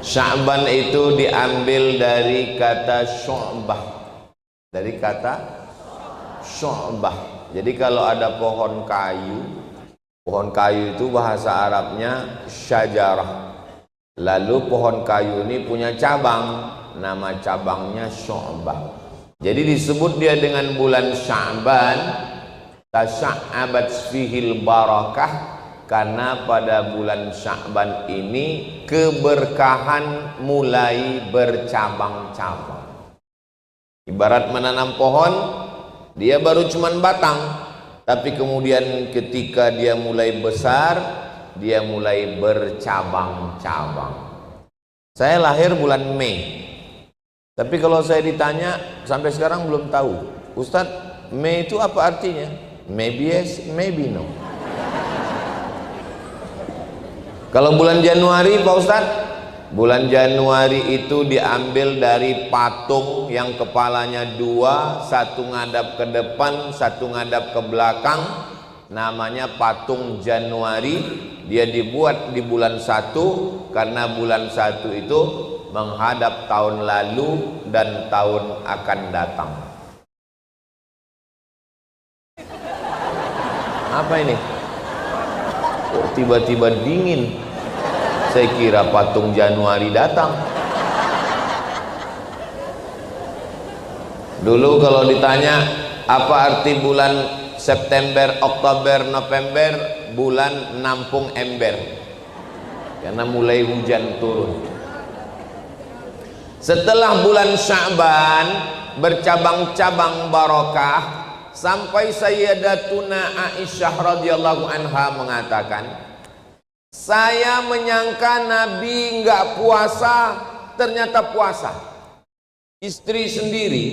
Sya'ban itu diambil dari kata syu'bah. Dari kata syu'bah. Jadi kalau ada pohon kayu itu bahasa Arabnya syajarah. Lalu pohon kayu ini punya cabang, nama cabangnya syu'bah. Jadi disebut dia dengan bulan Sya'ban, tasya'abat fihil barakah, karena pada bulan Sya'ban ini keberkahan mulai bercabang-cabang. Ibarat menanam pohon, dia baru cuman batang, tapi kemudian ketika dia mulai besar, dia mulai bercabang-cabang. Saya lahir bulan Mei, tapi kalau saya ditanya sampai sekarang belum tahu, Ustadz, Mei itu apa artinya? Maybe yes, maybe no. Kalau bulan Januari Pak Ustadz, bulan Januari itu diambil dari patung yang kepalanya dua, satu ngadap ke depan, satu ngadap ke belakang, namanya patung Januari. Dia dibuat di bulan 1 karena bulan 1 itu menghadap tahun lalu dan tahun akan datang. Apa ini? Oh, tiba-tiba dingin. Saya kira patung Januari datang. Dulu kalau ditanya apa arti bulan September, Oktober, November, bulan nampung ember, karena mulai hujan turun. Setelah bulan Sya'ban bercabang-cabang barokah, sampai Sayyidatuna Aisyah radhiyallahu anha mengatakan, saya menyangka Nabi enggak puasa, ternyata puasa. Istri sendiri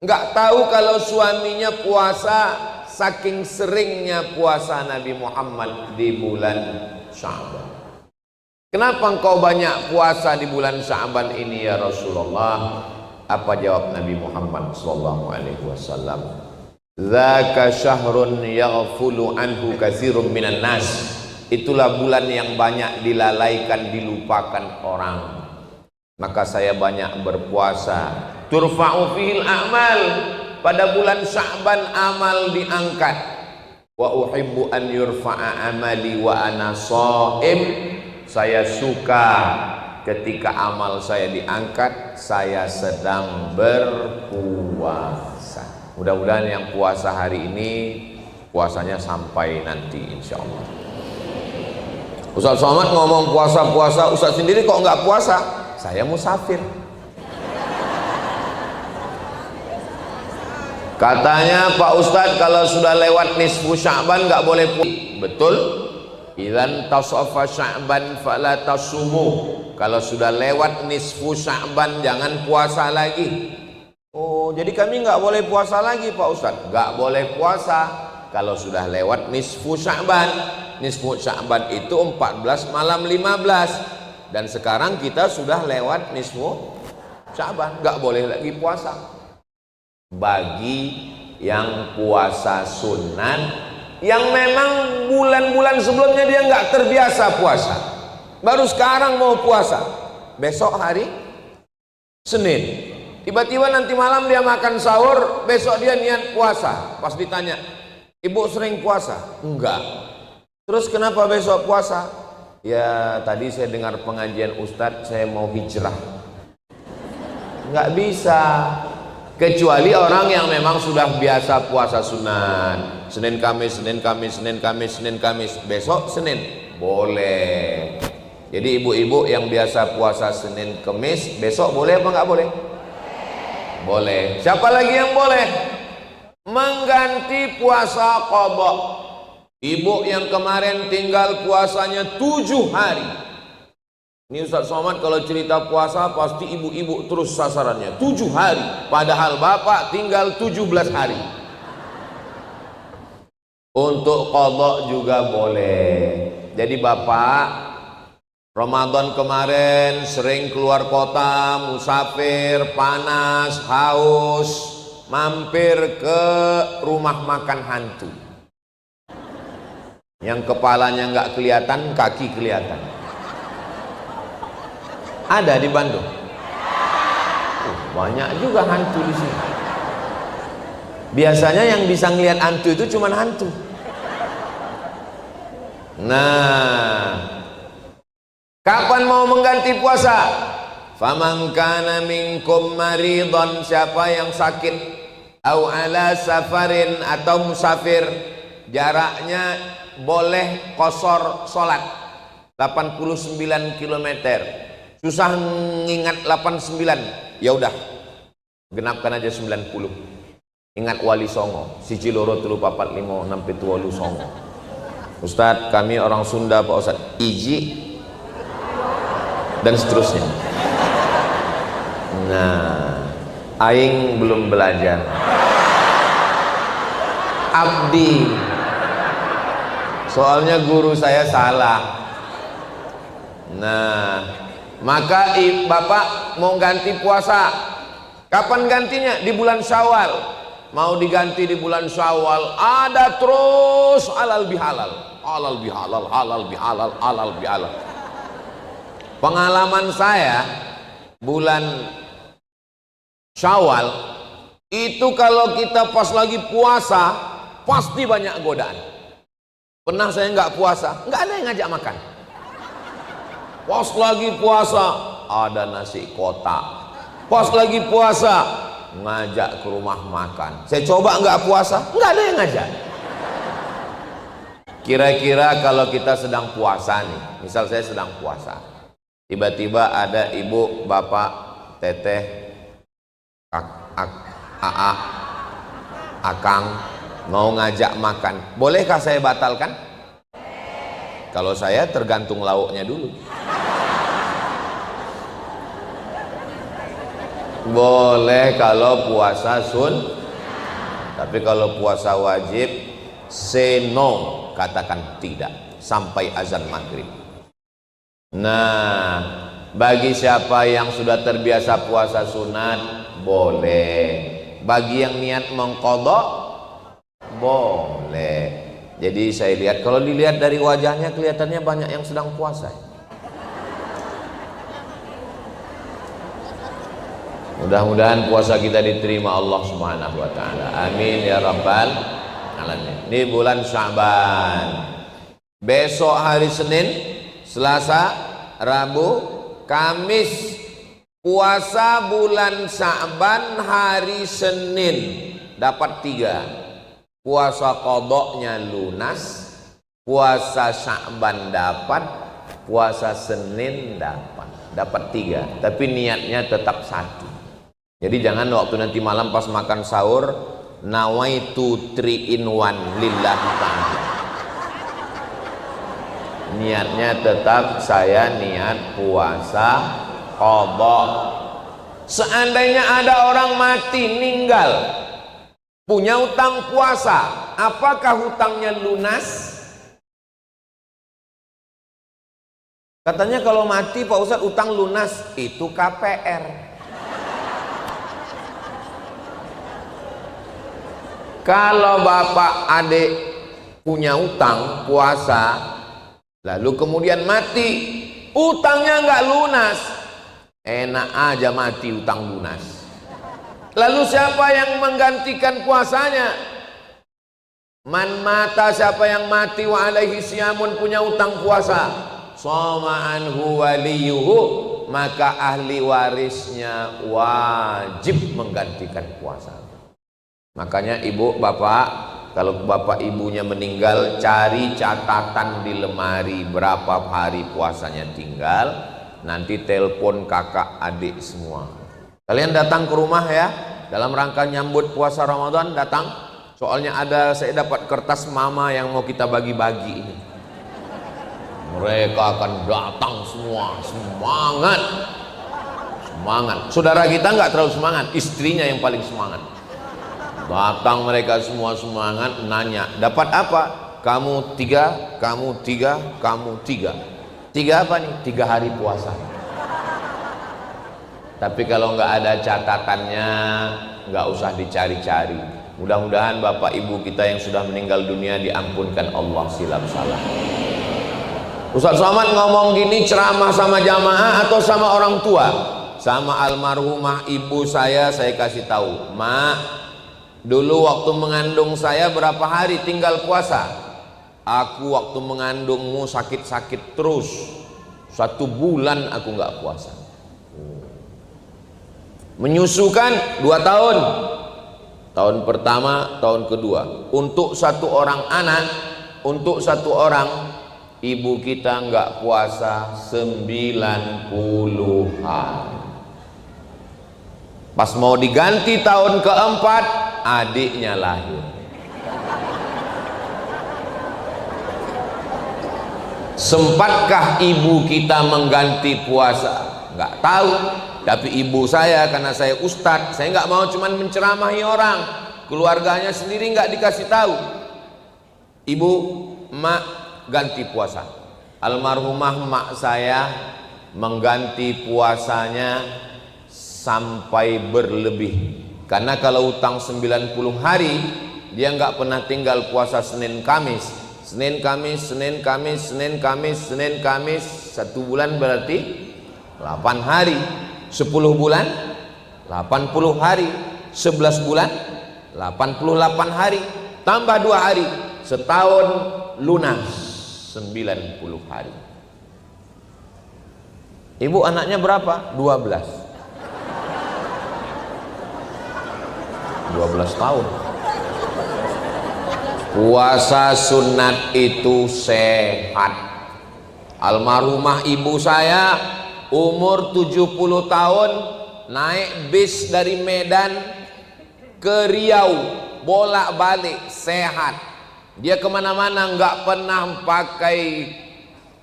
enggak tahu kalau suaminya puasa, saking seringnya puasa Nabi Muhammad di bulan Sya'ban. Kenapa engkau banyak puasa di bulan Sya'ban ini ya Rasulullah? Apa jawab Nabi Muhammad sallallahu alaihi wasallam? Dzaka syahrun yaghfulu anhu katsirun minan nas. Itulah bulan yang banyak dilalaikan, dilupakan orang. Maka saya banyak berpuasa. Turfa'u fihil a'mal. Pada bulan Sya'ban amal diangkat. Wa uhibbu an yurfa'a amali wa ana sha'im. Saya suka ketika amal saya diangkat, saya sedang berpuasa. Mudah-mudahan yang puasa hari ini puasanya sampai nanti insya Allah. Ustaz Somad ngomong puasa-puasa, Ustaz sendiri kok nggak puasa? Saya musafir. Katanya Pak Ustadz kalau sudah lewat nisfu Sya'ban nggak boleh puasa. Betul? Idzan tasafa Sya'ban fala tasumu. Kalau sudah lewat nisfu Sya'ban jangan puasa lagi. Oh, jadi kami nggak boleh puasa lagi Pak Ustadz? Nggak boleh puasa kalau sudah lewat nisfu Sya'ban. Nisfu Sya'ban itu 14 malam 15, dan sekarang kita sudah lewat nisfu Sya'ban, nggak boleh lagi puasa. Bagi yang puasa sunat, yang memang bulan-bulan sebelumnya dia nggak terbiasa puasa, baru sekarang mau puasa, besok hari Senin, tiba-tiba nanti malam dia makan sahur, besok dia niat puasa. Pas ditanya, ibu sering puasa? Enggak. Terus kenapa besok puasa? Ya tadi saya dengar pengajian Ustadz, saya mau hijrah. Nggak bisa, kecuali orang yang memang sudah biasa puasa sunat. Senin Kamis, Senin Kamis, Senin Kamis, Senin Kamis, besok Senin boleh. Jadi ibu-ibu yang biasa puasa Senin Kamis, besok boleh apa nggak boleh? Boleh. Siapa lagi yang boleh? Mengganti puasa qadha. Ibu yang kemarin tinggal puasanya 7 hari. Ini Ustaz Somad kalau cerita puasa pasti ibu-ibu terus sasarannya 7 hari. Padahal bapak tinggal 17 hari. Untuk qadha juga boleh. Jadi bapak Ramadan kemarin sering keluar kota, musafir, panas, haus, mampir ke rumah makan hantu. Yang kepalanya nggak kelihatan, kaki kelihatan. Ada di Bandung. Banyak juga hantu di sini. Biasanya yang bisa ngelihat hantu itu cuma hantu. Nah, kapan mau mengganti puasa? Faman kana minkum maridhan, siapa yang sakit, au ala safarin, atau musafir, jaraknya boleh qashar salat 89 km. Susah ngingat 89, ya udah genapkan aja 90. Ingat Wali Songo, siji loro telu papat limo enam pitu wolu songo. Ustadz, kami orang Sunda Pak Ustadz, iji dan seterusnya. Nah, aing belum belajar. Abdi, soalnya guru saya salah. Nah, maka bapak mau ganti puasa, kapan gantinya? Di bulan Syawal. Mau diganti di bulan Syawal, ada terus halal bihalal, halal bihalal, halal bihalal, halal bihalal. Pengalaman saya bulan Syawal itu kalau kita pas lagi puasa pasti banyak godaan. Pernah saya nggak puasa, nggak ada yang ngajak makan. Pas lagi puasa ada nasi kotak. Pas lagi puasa ngajak ke rumah makan. Saya coba nggak puasa, nggak ada yang ngajak. Kira-kira kalau kita sedang puasa nih, misal saya sedang puasa, tiba-tiba ada ibu, bapak, teteh, aa, akang mau ngajak makan, bolehkah saya batalkan? Kalau saya tergantung lauknya dulu. Boleh kalau puasa tapi kalau puasa wajib say no, katakan tidak sampai azan maghrib. Nah, bagi siapa yang sudah terbiasa puasa sunat boleh, bagi yang niat mengqadha boleh. Jadi saya lihat, kalau dilihat dari wajahnya kelihatannya banyak yang sedang puasa. Mudah-mudahan puasa kita diterima Allah Subhanahu wa taala. Amin ya rabbal alamin. Ini bulan Sya'ban. Besok hari Senin, Selasa, Rabu, Kamis puasa bulan Sya'ban hari Senin dapat 3. Puasa qadha-nya lunas, puasa Sya'ban dapat, puasa Senin dapat 3. Tapi niatnya tetap 1. Jadi jangan waktu nanti malam pas makan sahur nawaitu 3 in 1 lillahi ta'ala. Niatnya tetap saya niat puasa qadha. Seandainya ada orang mati meninggal punya utang puasa, apakah hutangnya lunas? Katanya kalau mati Pak Ustadz utang lunas, itu KPR. Kalau bapak adik punya utang puasa lalu kemudian mati, utangnya nggak lunas, enak aja mati utang lunas. Lalu siapa yang menggantikan puasanya? Man mata, siapa yang mati wa alaihi siyamun, punya utang puasa, shoma anhu waliyuhu, maka ahli warisnya wajib menggantikan puasa. Makanya ibu bapak, kalau bapak ibunya meninggal, cari catatan di lemari berapa hari puasanya tinggal, nanti telepon kakak adik semua. Kalian datang ke rumah ya, dalam rangka nyambut puasa Ramadan datang. Soalnya saya dapat kertas mama yang mau kita bagi-bagi ini. Mereka akan datang semua, semangat. Saudara kita nggak terlalu semangat, istrinya yang paling semangat. Datang mereka semua semangat, nanya, dapat apa? Kamu 3, kamu 3, kamu 3. 3 apa nih? 3 hari puasa. Tapi kalau nggak ada catatannya, nggak usah dicari-cari. Mudah-mudahan bapak ibu kita yang sudah meninggal dunia diampunkan Allah silap salah. Ustaz Somad ngomong gini ceramah sama jamaah atau sama orang tua? Sama almarhumah ibu saya kasih tahu, Mak, dulu waktu mengandung saya berapa hari tinggal puasa? Aku waktu mengandungmu sakit-sakit terus, 1 bulan aku nggak puasa. Menyusukan 2 tahun, tahun pertama, tahun kedua. Untuk 1 orang anak, untuk 1 orang, ibu kita nggak puasa 90 hari. Pas mau diganti tahun keempat, adiknya lahir. Sempatkah ibu kita mengganti puasa? Nggak tahu. Tapi ibu saya, karena saya ustadz, saya nggak mau cuman menceramahi orang, keluarganya sendiri nggak dikasih tahu. Ibu, emak ganti puasa. Almarhumah emak saya mengganti puasanya sampai berlebih, karena kalau utang 90 hari dia nggak pernah tinggal puasa Senin Kamis, Senin Kamis, Senin Kamis, Senin Kamis, Senin Kamis. 1 bulan berarti 8 hari. 10 bulan 80 hari, 11 bulan 88 hari, tambah 2 hari, setahun lunas 90 hari. Ibu anaknya berapa? 12 tahun. Puasa sunat itu sehat. Almarhumah ibu saya umur 70 tahun naik bis dari Medan ke Riau bolak-balik, sehat. Dia kemana-mana nggak pernah pakai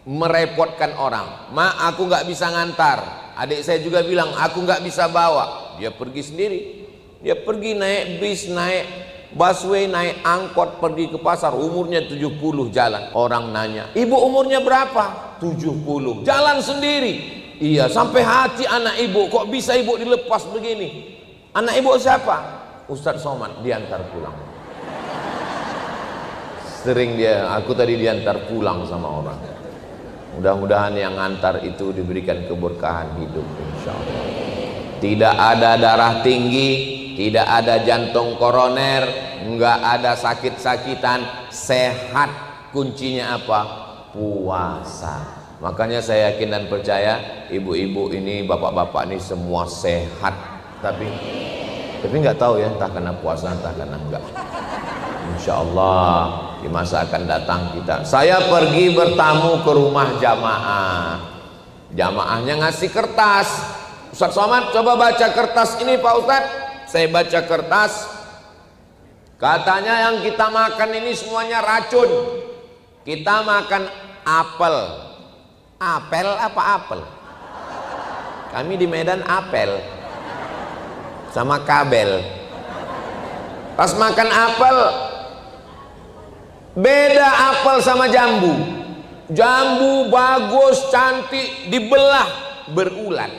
merepotkan orang. Mak, aku nggak bisa ngantar. Adik saya juga bilang aku nggak bisa bawa. Dia pergi sendiri. Dia pergi naik bis, naik busway, naik angkot, pergi ke pasar. Umurnya 70 jalan. Orang nanya, ibu umurnya berapa? 70. Jalan sendiri. Iya, sampai hati anak ibu, kok bisa ibu dilepas begini? Anak ibu siapa? Ustadz Somad, diantar pulang. Sering dia, aku tadi diantar pulang sama orang. Mudah-mudahan yang antar itu diberikan keberkahan hidup, insya Allah. Tidak ada darah tinggi, tidak ada jantung koroner, nggak ada sakit-sakitan, sehat. Kuncinya apa? Puasa. Makanya saya yakin dan percaya ibu-ibu ini, bapak-bapak ini semua sehat. Tapi nggak tahu ya, entah karena puasa, entah karena enggak. Insya Allah di masa akan datang kita. Saya pergi bertamu ke rumah jamaah. Jamaahnya ngasih kertas. Ustadz Somad, coba baca kertas ini Pak Ustadz. Saya baca kertas. Katanya yang kita makan ini semuanya racun. Kita makan apel. Apel apa apel? Kami di Medan apel sama kabel. Pas makan apel, beda apel sama jambu. Jambu bagus, cantik, dibelah berulat.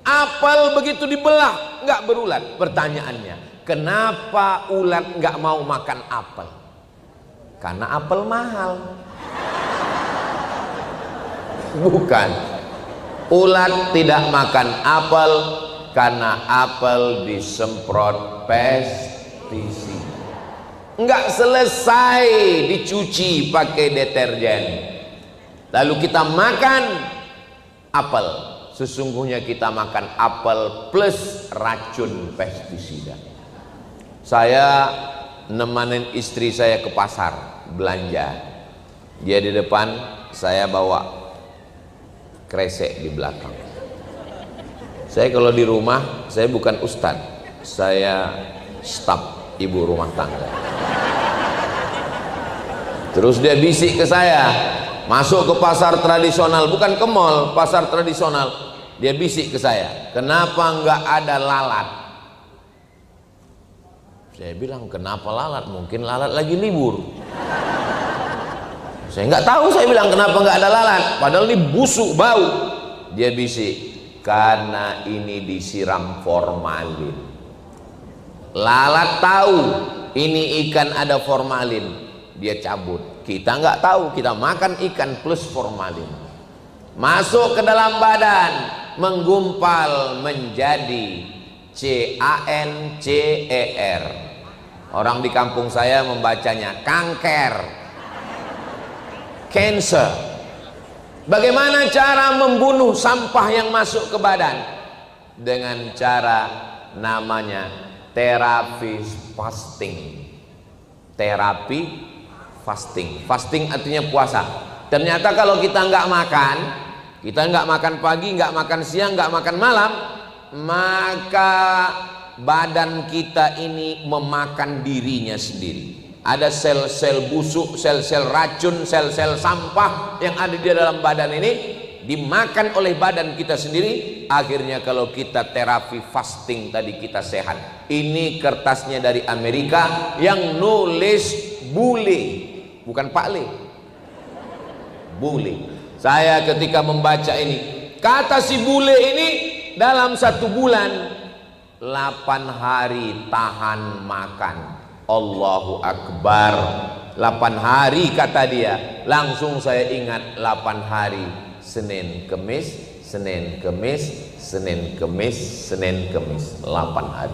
Apel begitu dibelah nggak berulat. Pertanyaannya, kenapa ulat nggak mau makan apel? Karena apel mahal. Bukan, ulat tidak makan apel karena apel disemprot pestisida. Enggak selesai dicuci pakai deterjen, lalu kita makan apel. Sesungguhnya kita makan apel plus racun pestisida. Saya nemanin istri saya ke pasar belanja, dia di depan, saya bawa kresek di belakang. Saya kalau di rumah, saya bukan ustadz, saya staf ibu rumah tangga. Terus dia bisik ke saya, masuk ke pasar tradisional, bukan ke mall, pasar tradisional. Dia bisik ke saya, kenapa nggak ada lalat? Saya bilang, kenapa lalat? Mungkin lalat lagi libur. Saya nggak tahu, saya bilang kenapa nggak ada lalat, padahal ini busuk bau. Dia bisik, karena ini disiram formalin. Lalat tahu ini ikan ada formalin, dia cabut. Kita nggak tahu, kita makan ikan plus formalin. Masuk ke dalam badan, menggumpal menjadi CANCER. Orang di kampung saya membacanya kanker, cancer. Bagaimana cara membunuh sampah yang masuk ke badan? Dengan cara namanya terapi fasting. Terapi fasting. Fasting artinya puasa. Ternyata kalau kita nggak makan, kita nggak makan pagi, nggak makan siang, nggak makan malam, maka badan kita ini memakan dirinya sendiri. Ada sel-sel busuk, sel-sel racun, sel-sel sampah yang ada di dalam badan ini dimakan oleh badan kita sendiri. Akhirnya kalau kita terapi fasting tadi kita sehat. Ini kertasnya dari Amerika yang nulis bule, bukan Pak Le, bule. Saya ketika membaca ini, kata si bule ini dalam 1 bulan 8 hari tahan makan. Allahu Akbar. 8 hari kata dia. Langsung saya ingat 8 hari. Senin, Kemis, Senin, Kemis, Senin, Kemis, Senin, Kemis. 8 hari.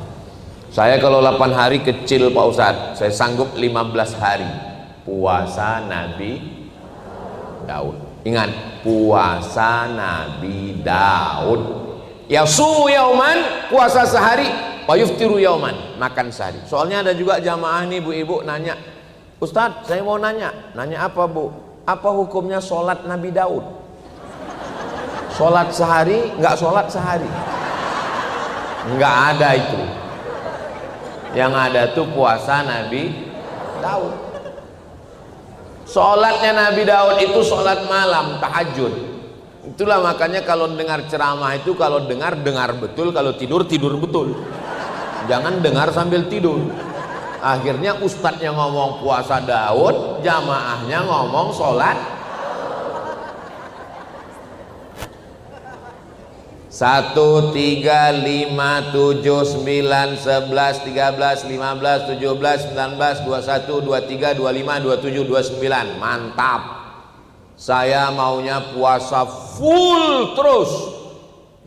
Saya kalau 8 hari kecil Pak Ustadz. Saya sanggup 15 hari. Puasa Nabi Daud. Ingat, puasa Nabi Daud. Yasumu yauman, puasa sehari, wa yuftiru yauman, makan sehari. Soalnya ada juga jamaah nih ibu-ibu nanya, Ustadz saya mau nanya apa bu? Apa hukumnya sholat Nabi Daud? Sholat sehari, nggak sholat sehari? Nggak ada itu. Yang ada tuh puasa Nabi Daud. Sholatnya Nabi Daud itu sholat malam, tahajud. Itulah makanya kalau dengar ceramah itu, kalau dengar betul, kalau tidur betul. Jangan dengar sambil tidur. Akhirnya ustadznya ngomong puasa Daud, jamaahnya ngomong sholat. 1, 3, 5, 7, 9, 11, 13, 15, 17, 19, 21, 23, 25, 27, 29. Mantap. Saya maunya puasa full terus.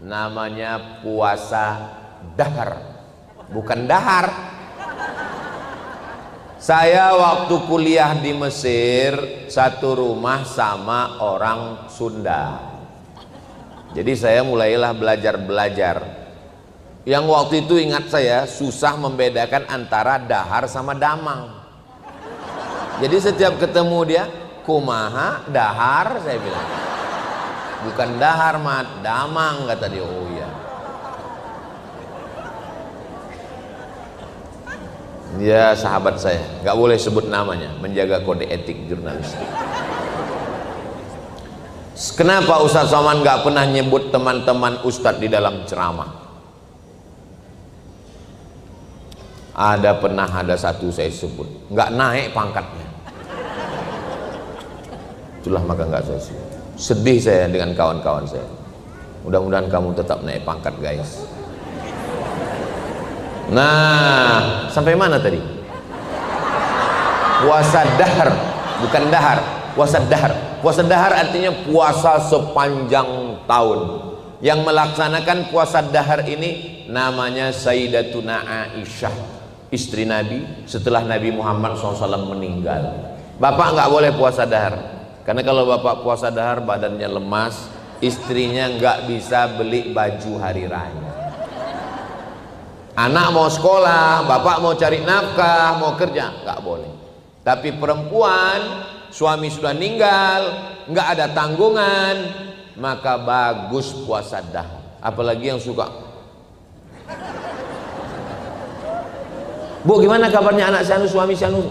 Namanya puasa dahar, bukan dahar. Saya waktu kuliah di Mesir satu rumah sama orang Sunda. Jadi saya mulailah belajar. Yang waktu itu ingat saya susah membedakan antara dahar sama damang. Jadi setiap ketemu dia, kumaha dahar, saya bilang. Bukan dahar mat, damang, kata dia. Oh iya. Dia sahabat saya, nggak boleh sebut namanya, menjaga kode etik jurnalistik. Kenapa Ustadz Somad nggak pernah nyebut teman-teman Ustadz di dalam ceramah? Ada satu saya sebut, nggak naik pangkatnya. Itulah maka nggak saya sebut. Sedih saya dengan kawan-kawan saya. Mudah-mudahan kamu tetap naik pangkat guys. Nah, sampai mana tadi? Puasa dahar, bukan dahar. Puasa dahar. Puasa dahar artinya puasa sepanjang tahun. Yang melaksanakan puasa dahar ini namanya Sayyidatuna Aisyah, istri Nabi setelah Nabi Muhammad SAW meninggal. Bapak nggak boleh puasa dahar, karena kalau bapak puasa dahar badannya lemas, istrinya nggak bisa beli baju hari raya. Anak mau sekolah, bapak mau cari nafkah, mau kerja, nggak boleh. Tapi perempuan, suami sudah meninggal, nggak ada tanggungan, maka bagus puasa dahar. Apalagi yang suka, Bu gimana kabarnya anak Sianu, suami Sianu?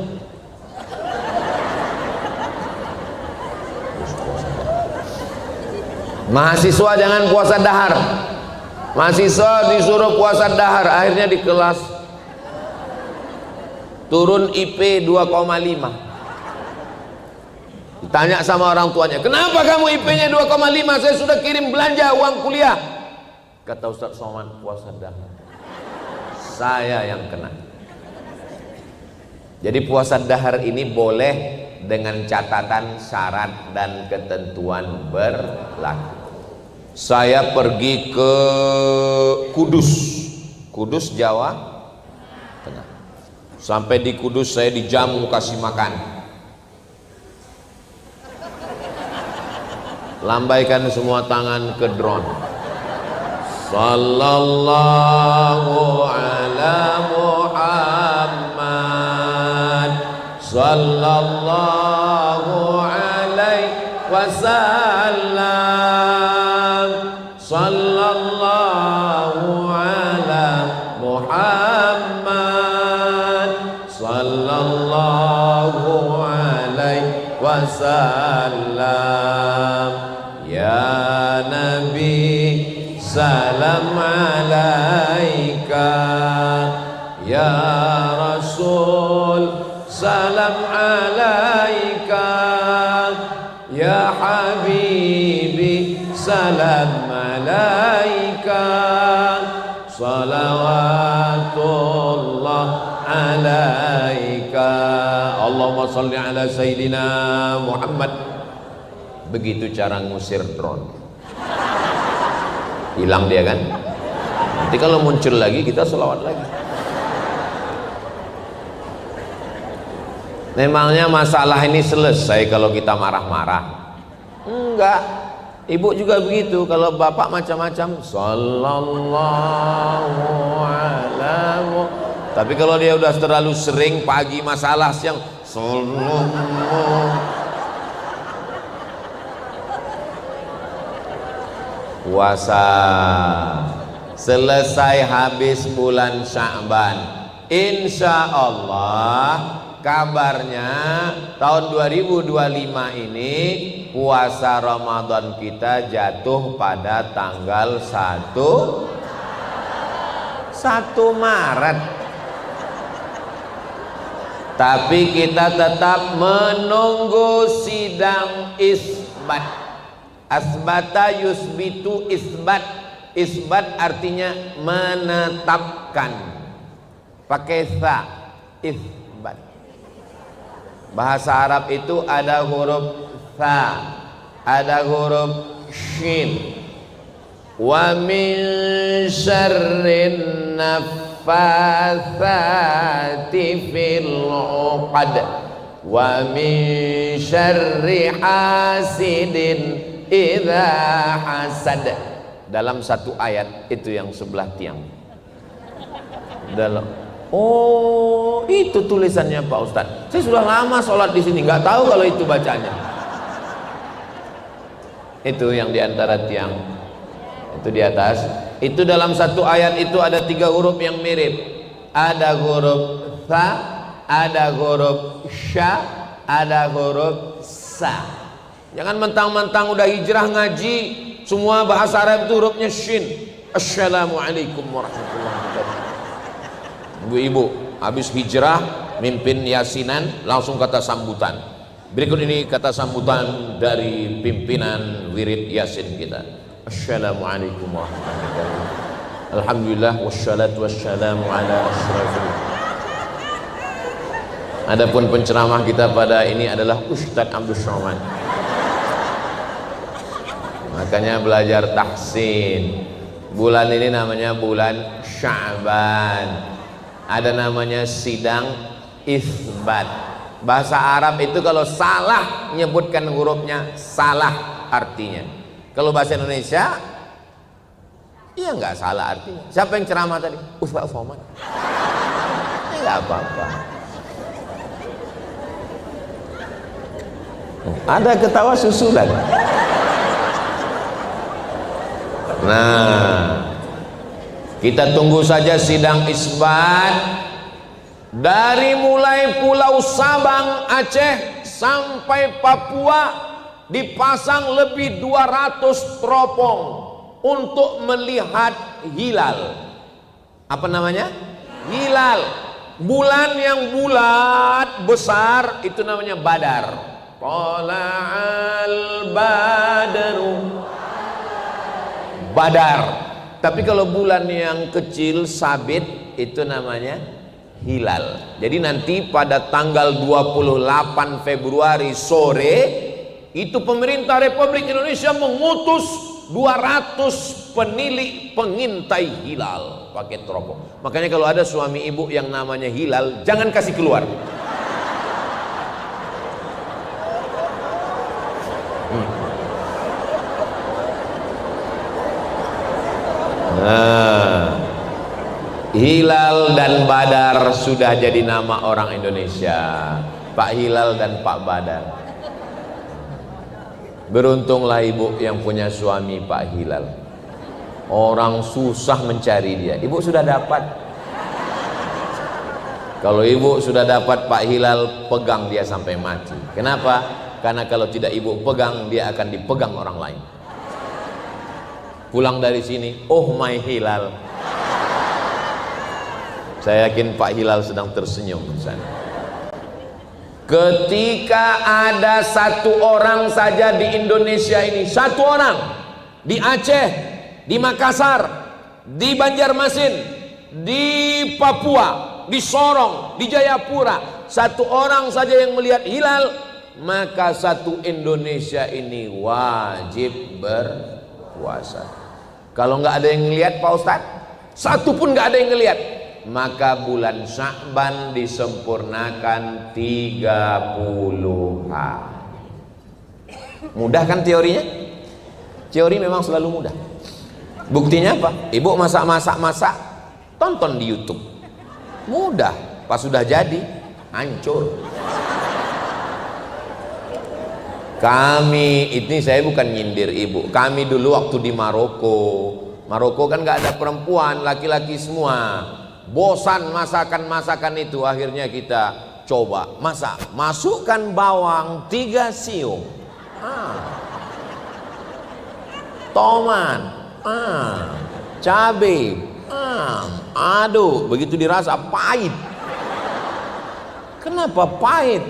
Mahasiswa jangan puasa dahar. Mahasiswa disuruh puasa dahar, akhirnya di kelas turun IP 2,5. Ditanya sama orang tuanya, kenapa kamu IP-nya 2,5? Saya sudah kirim belanja uang kuliah. Kata Ustadz Somad, puasa dahar. Saya yang kena. Jadi puasa dahar ini boleh dengan catatan syarat dan ketentuan berlaku. Saya pergi ke Kudus Jawa Tengah. Sampai di Kudus saya dijamu kasih makan. Lambaikan semua tangan ke drone. Sallallahu ala Muhammad, sallallahu alaihi wasallam, sallallahu ala Muhammad, sallallahu alaihi wasallam. Ya Nabi salam alaika, ya Rasul salam alaika, ya Habibi salam alaika, salawatullah alaika. Allahumma salli ala Sayyidina Muhammad. Begitu cara ngusir drone. Hilang dia kan. Nanti kalau muncul lagi kita selawat lagi. Memangnya masalah ini selesai kalau kita marah-marah? Enggak. Ibu juga begitu. Kalau bapak macam-macam, sallallahu alaihi. Tapi kalau dia udah terlalu sering, pagi masalah, siang sallallahu. Puasa selesai habis bulan Sya'ban, insya Allah kabarnya tahun 2025 ini puasa Ramadan kita jatuh pada tanggal 1 Maret. Tapi kita tetap menunggu sidang isbat. Asbata yusbitu isbat. Isbat artinya menetapkan, pakai sa, isbat. Bahasa Arab itu ada huruf sa, ada huruf shin. Wa min syarrin naffatsati fil 'uqad wa min syarri hasidin idza hasad. Dalam satu ayat itu yang sebelah tiang. Dalam, oh itu tulisannya Pak Ustadz. Saya sudah lama sholat di sini, nggak tahu kalau itu bacanya. Itu yang di antara tiang, itu di atas. Itu dalam satu ayat itu ada 3 huruf yang mirip. Ada huruf tha, ada huruf sya, ada huruf sa. Jangan mentang-mentang udah hijrah ngaji semua bahasa Arab itu hurufnya shin. Assalamualaikum warahmatullahi wabarakatuh. Ibu-ibu habis hijrah mimpin yasinan langsung kata sambutan. Berikut ini kata sambutan dari pimpinan wirid yasin kita. Assalamualaikum warahmatullahi wabarakatuh. Alhamdulillah wassalatu wassalamu ala asyrafil. Adapun penceramah kita pada ini adalah Ustadz Abdul Somad. Makanya belajar tahsin. Bulan ini namanya bulan Sya'ban. Ada namanya sidang isbat. Bahasa Arab itu kalau salah menyebutkan hurufnya, salah artinya. Kalau bahasa Indonesia, iya nggak salah artinya. Siapa yang ceramah tadi? Ustaz Somad. Ya nggak apa-apa. Ada ketawa susulan. Nah, kita tunggu saja sidang isbat. Dari mulai Pulau Sabang, Aceh sampai Papua dipasang lebih 200 teropong untuk melihat hilal. Apa namanya? Hilal. Bulan yang bulat besar itu namanya Badar. Tala'al badru, Badar. Tapi kalau bulan yang kecil sabit itu namanya hilal. Jadi nanti pada tanggal 28 Februari sore itu pemerintah Republik Indonesia mengutus 200 penilai pengintai hilal pakai teropong. Makanya kalau ada suami ibu yang namanya Hilal, jangan kasih keluar. Nah, Hilal dan Badar sudah jadi nama orang Indonesia. Pak Hilal dan Pak Badar. Beruntunglah ibu yang punya suami Pak Hilal. Orang susah mencari dia. Ibu sudah dapat. Kalau ibu sudah dapat Pak Hilal, pegang dia sampai mati. Kenapa? Karena kalau tidak ibu pegang, dia akan dipegang orang lain. Pulang dari sini, oh my Hilal. Saya yakin Pak Hilal sedang tersenyum di sana. Ketika ada satu orang saja di Indonesia ini, satu orang di Aceh, di Makassar, di Banjarmasin, di Papua, di Sorong, di Jayapura, satu orang saja yang melihat hilal, maka satu Indonesia ini wajib berpuasa. Kalau nggak ada yang ngelihat Pak Ustadz, satu pun nggak ada yang ngelihat, maka bulan Sya'ban disempurnakan 30 hari. Mudah kan teorinya? Teori memang selalu mudah. Buktinya apa? Ibu masak, tonton di YouTube. Mudah. Pas sudah jadi, hancur. Kami, ini saya bukan nyindir ibu. Kami dulu waktu di Maroko kan nggak ada perempuan, laki-laki semua. Bosan masakan itu, akhirnya kita coba masak. Masukkan bawang 3 siung, tomat, cabai, aduk. Begitu dirasa pahit. Kenapa pahit?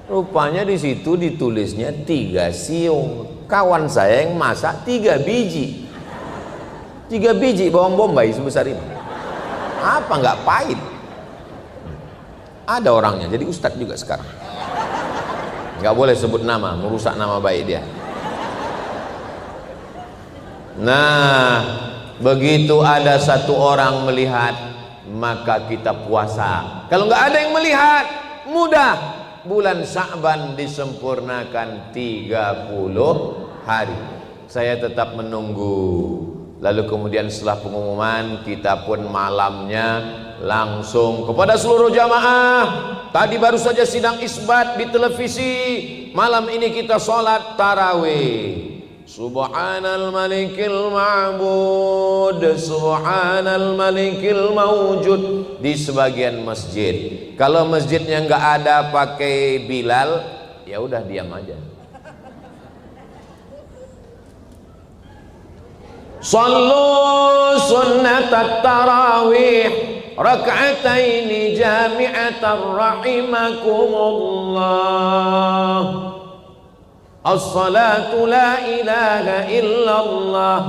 Rupanya di situ ditulisnya 3 siung. Kawan saya yang masak 3 biji. 3 biji bawang bombay sebesar ini. Apa nggak pahit? Ada orangnya, jadi ustadz juga sekarang. Nggak boleh sebut nama, merusak nama baik dia. Nah, begitu ada satu orang melihat, maka kita puasa. Kalau nggak ada yang melihat, mudah. Bulan Sya'ban disempurnakan 30 hari. Saya tetap menunggu. Lalu kemudian setelah pengumuman, kita pun malamnya langsung kepada seluruh jamaah. Tadi baru saja sidang isbat di televisi. Malam ini kita sholat tarawih. Subhanal malikil ma'bud, subhanal malikil mawjud, di sebagian masjid. Kalau masjidnya nggak ada pakai Bilal, ya udah diam aja. Sallu sunnatat tarawih rak'ataini jami'atan rahimakumullah. As-salatu la ilaha illallah.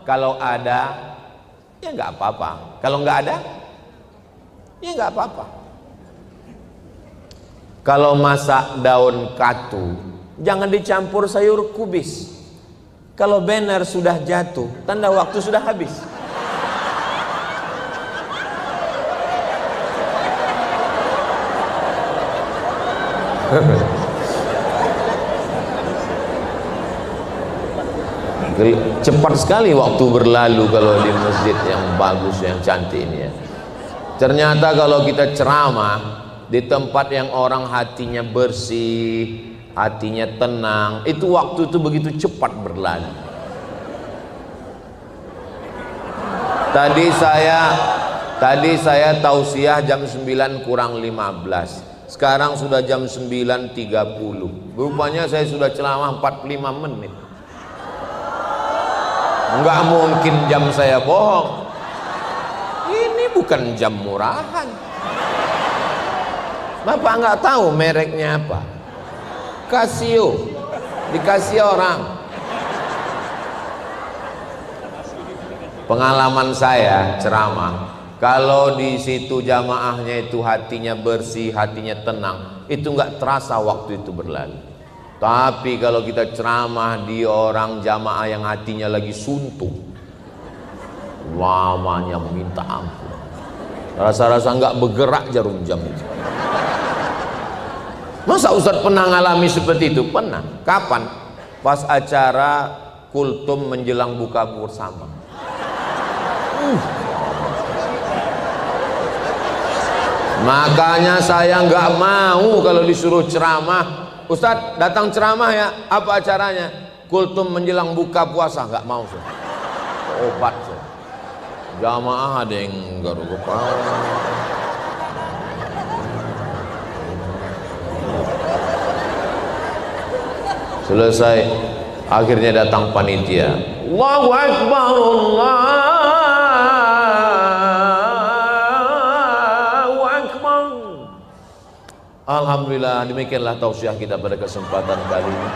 Kalau ada, ya nggak apa-apa. Kalau nggak ada, ya nggak apa-apa. Kalau masak daun katu, jangan dicampur sayur kubis. Kalau banner sudah jatuh, tanda waktu sudah habis. Cepat sekali waktu berlalu kalau di masjid yang bagus, yang cantik ini ya. Ternyata kalau kita ceramah di tempat yang orang hatinya bersih, hatinya tenang, itu waktu itu begitu cepat berlalu. Tadi saya tausiah jam 9 kurang 15. Sekarang sudah jam 9.30. Rupanya saya sudah ceramah 45 menit. Enggak mungkin jam saya bohong. Ini bukan jam murahan. Bapak nggak tahu mereknya apa? Casio. Dikasih orang. Pengalaman saya ceramah, Kalau di situ jamaahnya itu hatinya bersih, hatinya tenang, itu nggak terasa waktu itu berlalu. Tapi kalau kita ceramah di orang jamaah yang hatinya lagi suntuk, lamanya minta ampun, rasa-rasa nggak bergerak jarum jam itu. Masa Ustadz pernah ngalami seperti itu? Pernah. Kapan? Pas acara kultum menjelang buka bersama. Makanya saya nggak mau kalau disuruh ceramah, Ustadz datang ceramah ya, apa acaranya? Kultum menjelang buka puasa. Nggak mau, so. Obat, so. Jamaah ada yang garuk kepala. Selesai, akhirnya datang panitia. Allahu Akbar, Allahu Akbar. Alhamdulillah, demikianlah tausiah kita pada kesempatan kali ini.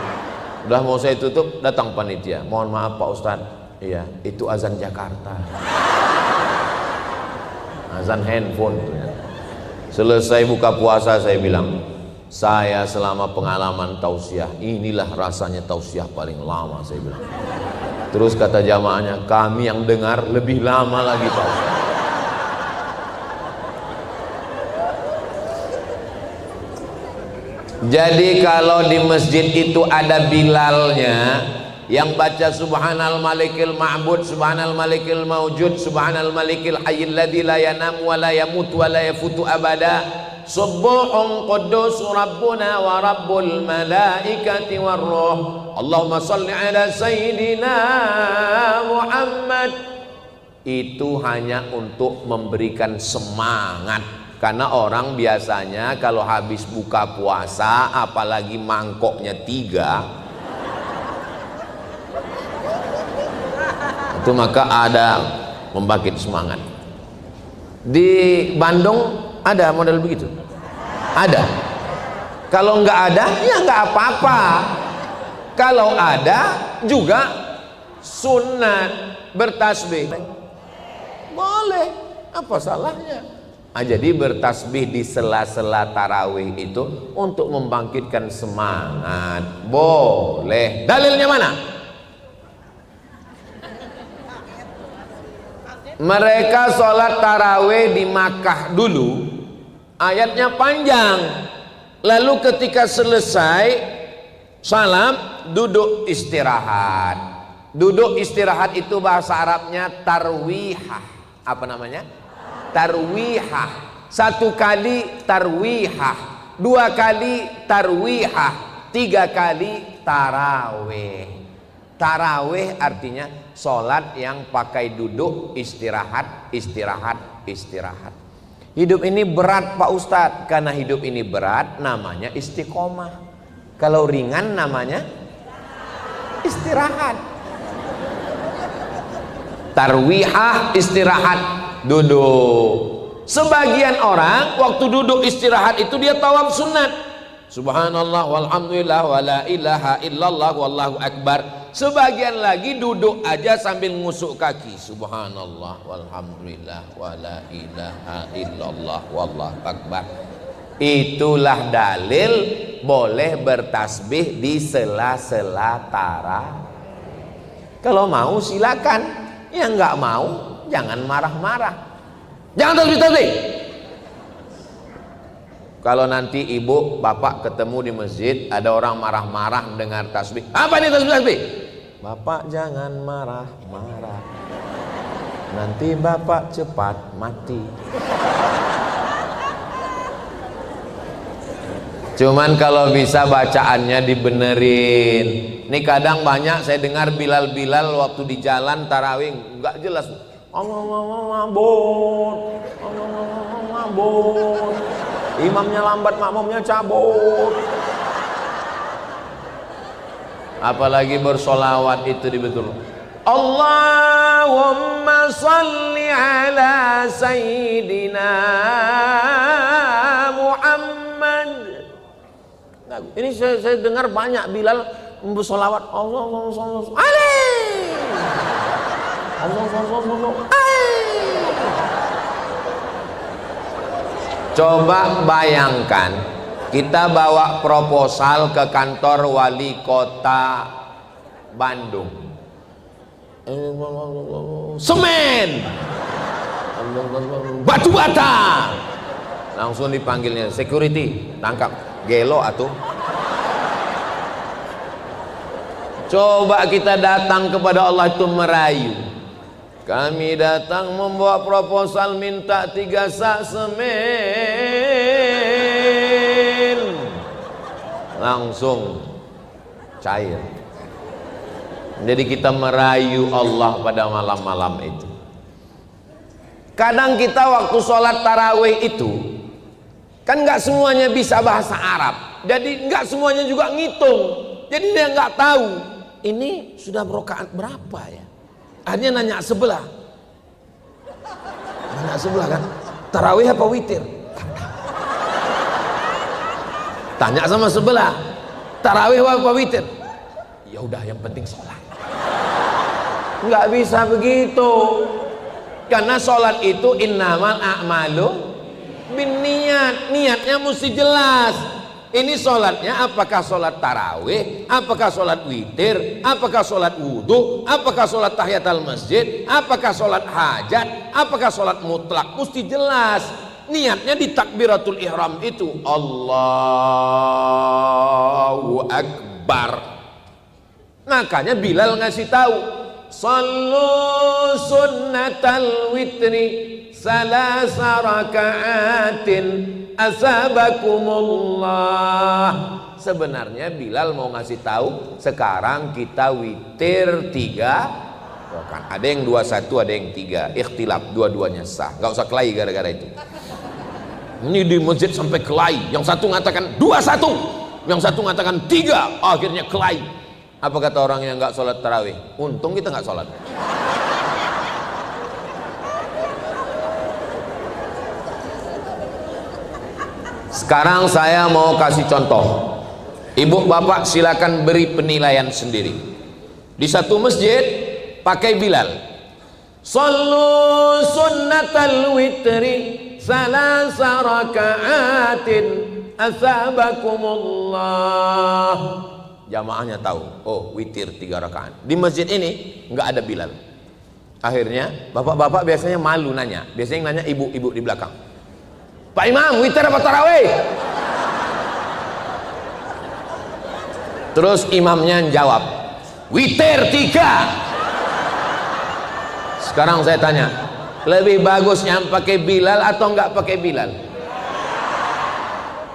Udah mau saya tutup, datang panitia. Mohon maaf Pak Ustadz, iya, itu azan Jakarta. Azan handphone. Selesai buka puasa saya bilang, saya selama pengalaman tausiah, inilah rasanya tausiah paling lama, saya bilang. Terus kata jamaahnya, kami yang dengar lebih lama lagi Pak Ustaz. Jadi kalau di masjid itu ada bilalnya yang baca subhanal malikil ma'bud, subhanal malikil mawjud, subhanal malikil hayyil ladzi la yanam wa la yamut wa la yafutu abada, subuhun quddus rabbuna wa rabbul malaikati war ruh, Allahumma salli ala sayyidina Muhammad. Itu hanya untuk memberikan semangat. Karena orang biasanya kalau habis buka puasa, apalagi mangkoknya 3, itu maka ada membangkit semangat. Di Bandung ada model begitu? Ada. Kalau nggak ada, ya nggak apa-apa. Kalau ada juga sunat bertasbih. Boleh, apa salahnya? Jadi bertasbih di sela-sela tarawih itu untuk membangkitkan semangat. Boleh. Dalilnya mana? Mereka sholat tarawih di Makkah dulu, ayatnya panjang. Lalu ketika selesai salam, duduk istirahat. Duduk istirahat itu bahasa Arabnya tarwihah. Apa namanya? Tarwihah. 1 kali tarwihah, 2 kali tarwihah, 3 kali tarawih. Tarawih artinya sholat yang pakai duduk, istirahat, istirahat, istirahat. Hidup ini berat Pak Ustadz. Karena hidup ini berat, namanya istiqomah. Kalau ringan namanya istirahat. Tarwihah, istirahat, duduk. Sebagian orang waktu duduk istirahat itu dia tawaf sunat, subhanallah walhamdulillah wala ilaha illallah wallahu akbar. Sebagian lagi duduk aja sambil ngusuk kaki, subhanallah walhamdulillah wala ilaha illallah wallahu akbar. Itulah dalil boleh bertasbih di sela-sela tarawih. Kalau mau silakan, yang nggak mau jangan marah-marah, jangan tasbih-tasbih. Kalau nanti ibu bapak ketemu di masjid, ada orang marah-marah dengar tasbih, apa ini tasbih-tasbih? Bapak jangan marah-marah, nanti bapak cepat mati. Cuman kalau bisa bacaannya dibenerin. Ini kadang banyak saya dengar Bilal-Bilal waktu di jalan tarawih nggak jelas. Imamnya lambat, makmumnya cabut. Apalagi bersolawat itu dibetul. Allahumma salli ala sayyidina Muhammad. Nah, ini saya dengar banyak Bilal bersolawat. Allah Coba bayangkan kita bawa proposal ke kantor wali kota Bandung. Semen, batu bata, langsung dipanggilnya security, tangkap, gelo atuh. Coba kita datang kepada Allah itu merayu. Kami datang membawa proposal minta 3 sak semen, langsung cair. Jadi kita merayu Allah pada malam-malam itu. Kadang kita waktu sholat tarawih itu kan nggak semuanya bisa bahasa Arab, jadi nggak semuanya juga ngitung. Jadi dia nggak tahu ini sudah rakaat berapa ya. Akhirnya nanya sebelah. Nanya sebelah kan, tarawih apa witir? Tanya sama sebelah, tarawih apa witir? Ya udah, yang penting sholat. Nggak bisa begitu, karena sholat itu innamal a'malu binniyat, niatnya mesti jelas. Ini sholatnya apakah sholat tarawih, apakah sholat witir, apakah sholat wudhu, apakah sholat tahiyatul masjid, apakah sholat hajat, apakah sholat mutlak, mesti jelas. Niatnya di takbiratul ihram itu Allahu Akbar. Makanya Bilal ngasih tahu, sallu sunnatal witri salasa raka'atin asabakumullah. Sebenarnya Bilal mau ngasih tahu sekarang kita witir 3 rakaat. Ada yang 21, ada yang 3, ikhtilaf, dua-duanya sah, nggak usah kelahi gara-gara itu. Ini di masjid sampai kelahi, yang satu mengatakan 21, yang satu mengatakan 3, akhirnya kelahi. Apa kata orang yang nggak sholat tarawih? Untung kita nggak sholat. Sekarang saya mau kasih contoh. Ibu bapak silakan beri penilaian sendiri. Di satu masjid pakai Bilal, sallu sunnatal witri salasa raka'atin asabakumullah. Jamaahnya tahu, oh witir 3 rakaat. Di masjid ini nggak ada Bilal. Akhirnya bapak-bapak biasanya malu nanya, biasanya yang nanya ibu-ibu di belakang, Pak Imam, witir apa tarawih? Terus imamnya jawab, witir 3. Sekarang saya tanya, lebih bagus yang pakai Bilal atau enggak pakai Bilal?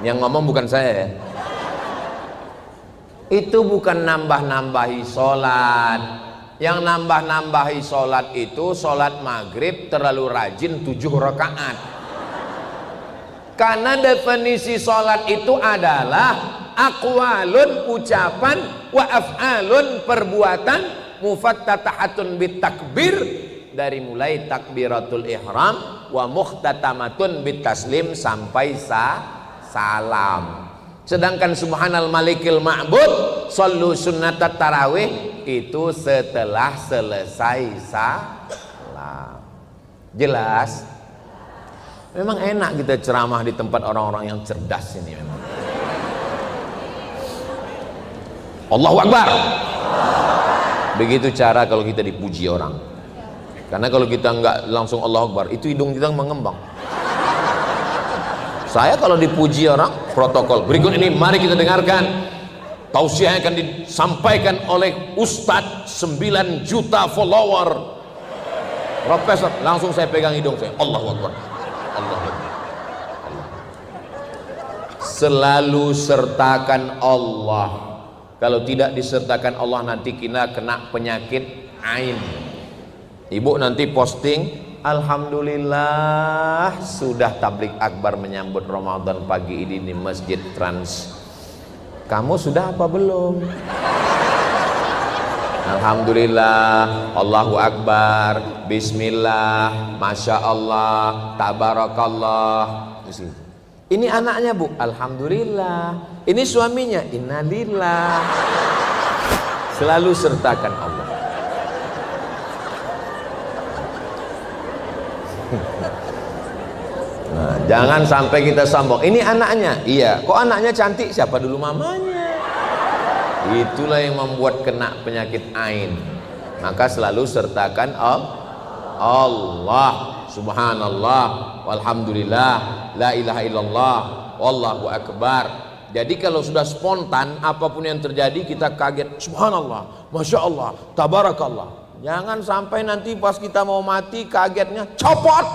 Yang ngomong bukan saya ya. Itu bukan nambah-nambahi sholat. Yang nambah-nambahi sholat itu sholat maghrib terlalu rajin 7 rakaat. Karena definisi sholat itu adalah aqwalun, ucapan, wa af'alun, perbuatan, mufattatahatun bitakbir, dari mulai takbiratul ihram, wa muhtatamatun bitaslim sampai salam. Sedangkan subhanal malikil ma'bud, sallu sunnatat tarawih, itu setelah selesai salam. Jelas? Memang enak kita ceramah di tempat orang-orang yang cerdas ini memang. Allahu Akbar. Begitu cara kalau kita dipuji orang. Karena kalau kita enggak langsung Allahu Akbar, itu hidung kita mengembang. Saya kalau dipuji orang, protokol. Berikut ini mari kita dengarkan tausiah yang akan disampaikan oleh Ustadz 9 juta follower, Profesor. Langsung saya pegang hidung saya, Allahu Akbar. Allahu Akbar. Selalu sertakan Allah. Kalau tidak disertakan Allah, nanti kita kena penyakit ain. Ibu nanti posting, alhamdulillah sudah tablik akbar menyambut Ramadan pagi ini di Masjid Trans. Kamu sudah apa belum? Alhamdulillah, Allahu Akbar, Bismillah, Masya Allah, Tabarakallah. Ini anaknya bu, alhamdulillah. Ini suaminya, innalillah. Selalu sertakan Allah. Nah, jangan sampai kita sombong. Ini anaknya, iya. Kok anaknya cantik? Siapa dulu mamanya? Itulah yang membuat kena penyakit ain. Maka selalu sertakan Allah, subhanallah, walhamdulillah, la ilaha illallah, wallahu akbar. Jadi kalau sudah spontan, apapun yang terjadi kita kaget, subhanallah, masya Allah, tabarakallah. Jangan sampai nanti pas kita mau mati kagetnya copot.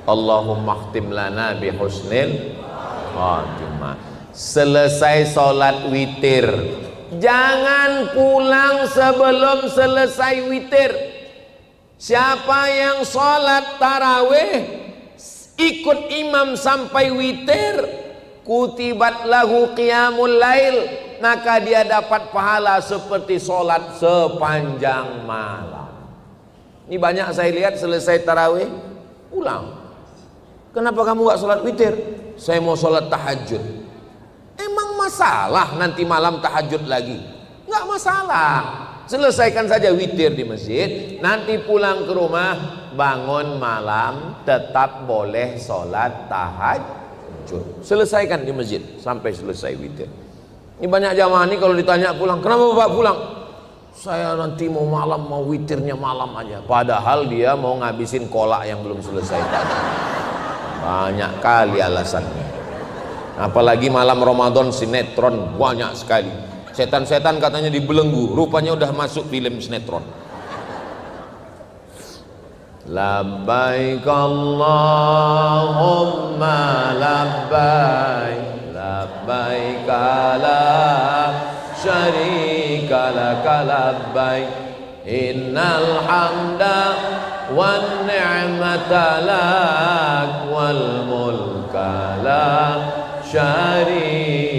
Allahumma khtim lana bi husnil khatimah. Selesai sholat witir, jangan pulang sebelum selesai witir. Siapa yang sholat tarawih ikut imam sampai witir, kutibat lahu qiyamul lail, maka dia dapat pahala seperti sholat sepanjang malam. Ini banyak saya lihat selesai tarawih pulang. Kenapa kamu gak sholat witir? Saya mau sholat tahajud. Emang masalah nanti malam tahajud lagi? Nggak masalah. Selesaikan saja witir di masjid. Nanti pulang ke rumah, bangun malam, tetap boleh sholat tahajud. Selesaikan di masjid sampai selesai witir. Ini banyak jamaah ini kalau ditanya pulang, kenapa bapak pulang? Saya nanti mau malam, mau witirnya malam aja. Padahal dia mau ngabisin kolak yang belum selesai tadi. Banyak kali alasannya. Apalagi malam Ramadan sinetron banyak sekali. Setan-setan katanya dibelenggu, rupanya udah masuk film sinetron. Labbaik Allahumma labbaik, labbaik la syarika laka labbaik, innal hamda wan ni'mata lak wal mulka la syarikalah.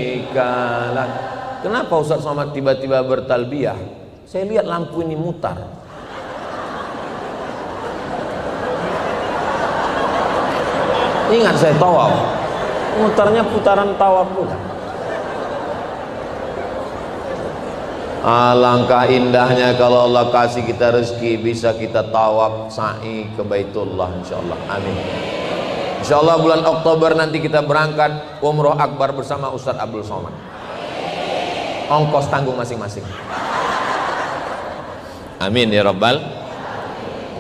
Kenapa Ustaz Somad tiba-tiba bertalbiyah? Saya lihat lampu ini mutar. Ingat saya tawaf, mutarnya putaran tawaf pula. Alangkah indahnya kalau Allah kasih kita rezeki bisa kita tawaf sa'i ke Baitullah insyaallah. Amin. Insyaallah bulan Oktober nanti kita berangkat umroh akbar bersama Ustadz Abdul Somad. Ongkos tanggung masing-masing. Amin ya Rabbal.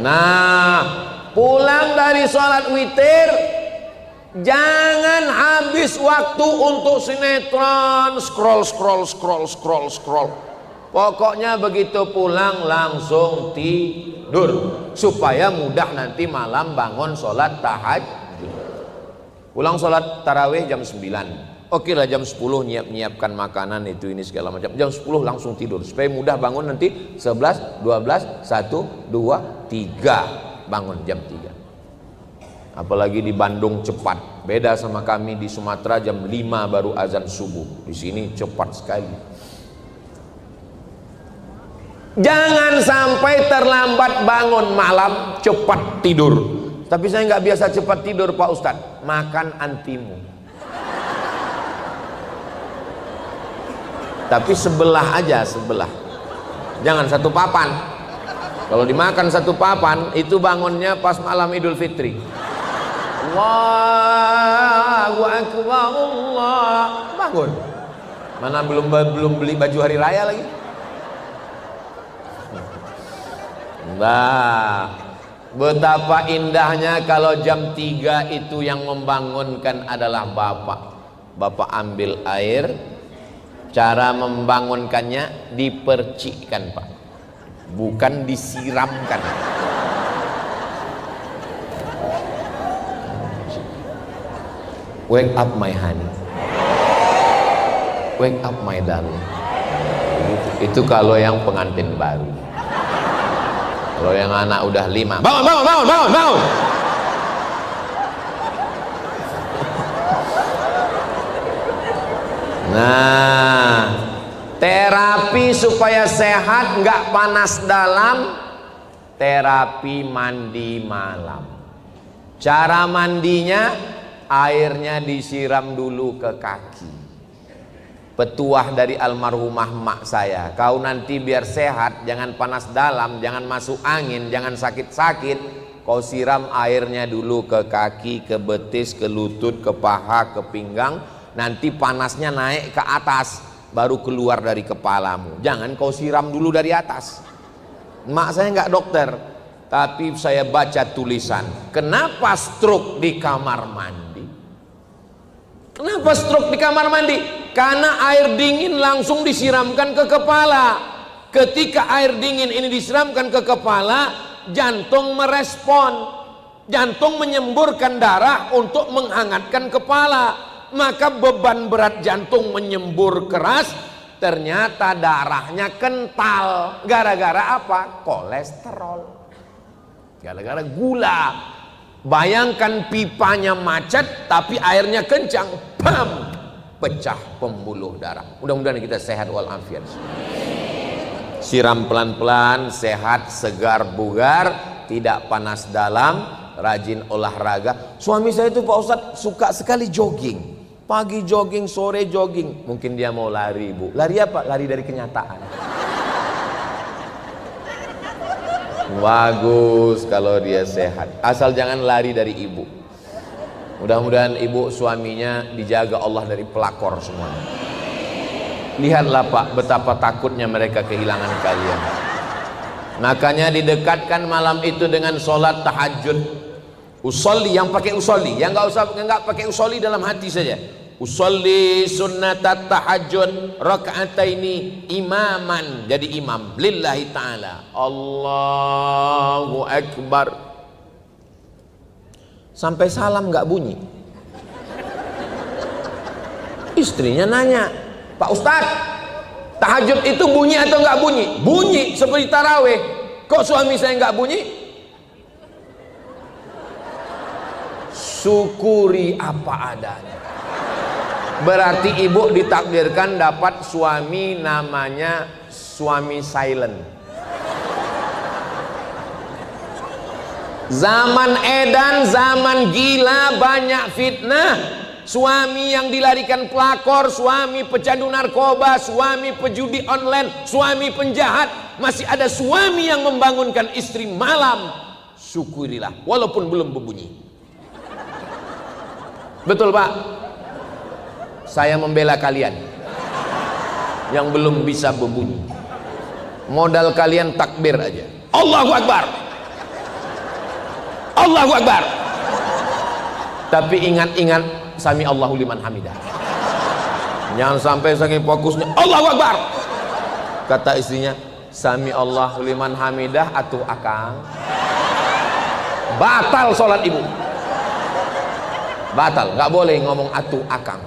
Nah, pulang dari sholat witir, jangan habis waktu untuk sinetron, scroll. Pokoknya begitu pulang langsung tidur supaya mudah nanti malam bangun sholat tahajud. Pulang sholat tarawih jam 9, oke lah jam 10 nyiapkan makanan itu ini segala macam. Jam 10 langsung tidur supaya mudah bangun nanti 11, 12, 1, 2, 3 bangun jam 3. Apalagi di Bandung cepat, beda sama kami di Sumatera jam 5 baru azan subuh. Di sini cepat sekali. Jangan sampai terlambat bangun malam, cepat tidur. Tapi saya nggak biasa cepat tidur Pak Ustadz, makan antimu. Tapi sebelah aja, sebelah. Jangan satu papan. Kalau dimakan satu papan, itu bangunnya pas malam Idul Fitri. Allahu Akbar, Allah. Bangun. Mana belum beli baju hari raya lagi. Nah, betapa indahnya kalau jam 3 itu yang membangunkan adalah bapak. Bapak ambil air, cara membangunkannya dipercikkan Pak, bukan disiramkan. Wake up my honey, wake up my darling. Itu kalau yang pengantin baru. Kalau yang anak udah 5, bangun. Nah, terapi supaya sehat, nggak panas dalam, terapi mandi malam. Cara mandinya, airnya disiram dulu ke kaki. Petuah dari almarhumah mak saya, kau nanti biar sehat, jangan panas dalam, jangan masuk angin, jangan sakit-sakit, Kau siram airnya dulu ke kaki, ke betis, ke lutut, ke paha, ke pinggang. Nanti panasnya naik ke atas, baru keluar dari kepalamu. Jangan kau siram dulu dari atas. Mak saya nggak dokter, tapi saya baca tulisan. Kenapa stroke di kamar mandi? Kenapa stroke di kamar mandi? Karena air dingin langsung disiramkan ke kepala. Ketika air dingin ini disiramkan ke kepala, jantung merespon. Jantung menyemburkan darah untuk menghangatkan kepala. Maka beban berat jantung menyembur keras. Ternyata darahnya kental. Gara-gara apa? Kolesterol. Gara-gara gula. Bayangkan pipanya macet tapi airnya kencang. Bam! Pecah pembuluh darah. Mudah-mudahan kita sehat walafiat. Siram pelan-pelan, sehat, segar, bugar, tidak panas dalam, rajin olahraga. Suami saya itu Pak Ustadz suka sekali jogging. Pagi jogging, sore jogging. Mungkin dia mau lari, Bu. Lari apa? Lari dari kenyataan. Bagus kalau dia sehat. Asal jangan lari dari ibu. Mudah-mudahan ibu suaminya dijaga Allah dari pelakor semuanya. Lihatlah Pak, betapa takutnya mereka kehilangan kalian. Makanya didekatkan malam itu dengan sholat tahajud. Usolli, yang pakai usolli, yang nggak pakai usolli dalam hati saja. Usolli sunnatat tahajud rakaataini imaman, jadi imam lillahi ta'ala. Allahu Akbar. Sampai salam nggak bunyi. Istrinya nanya, Pak Ustadz, tahajud itu bunyi atau nggak bunyi? Bunyi seperti taraweh. Kok suami saya nggak bunyi? Syukuri apa adanya. Berarti ibu ditakdirkan dapat suami namanya suami silent. Zaman edan, zaman gila, banyak fitnah. Suami yang dilarikan pelakor, suami pecandu narkoba, suami pejudi online, suami penjahat. Masih ada suami yang membangunkan istri malam. Syukurilah walaupun belum berbunyi. Betul Pak? Saya membela kalian yang belum bisa berbunyi. Modal kalian takbir aja. Allahu Akbar, Allahu Akbar. Tapi ingat-ingat sami Allahu liman hamidah. Jangan sampai saking fokusnya Allahu Akbar. Kata istrinya, sami Allahu liman hamidah atuh akang. Batal sholat ibu. Batal, nggak boleh ngomong atuh akang.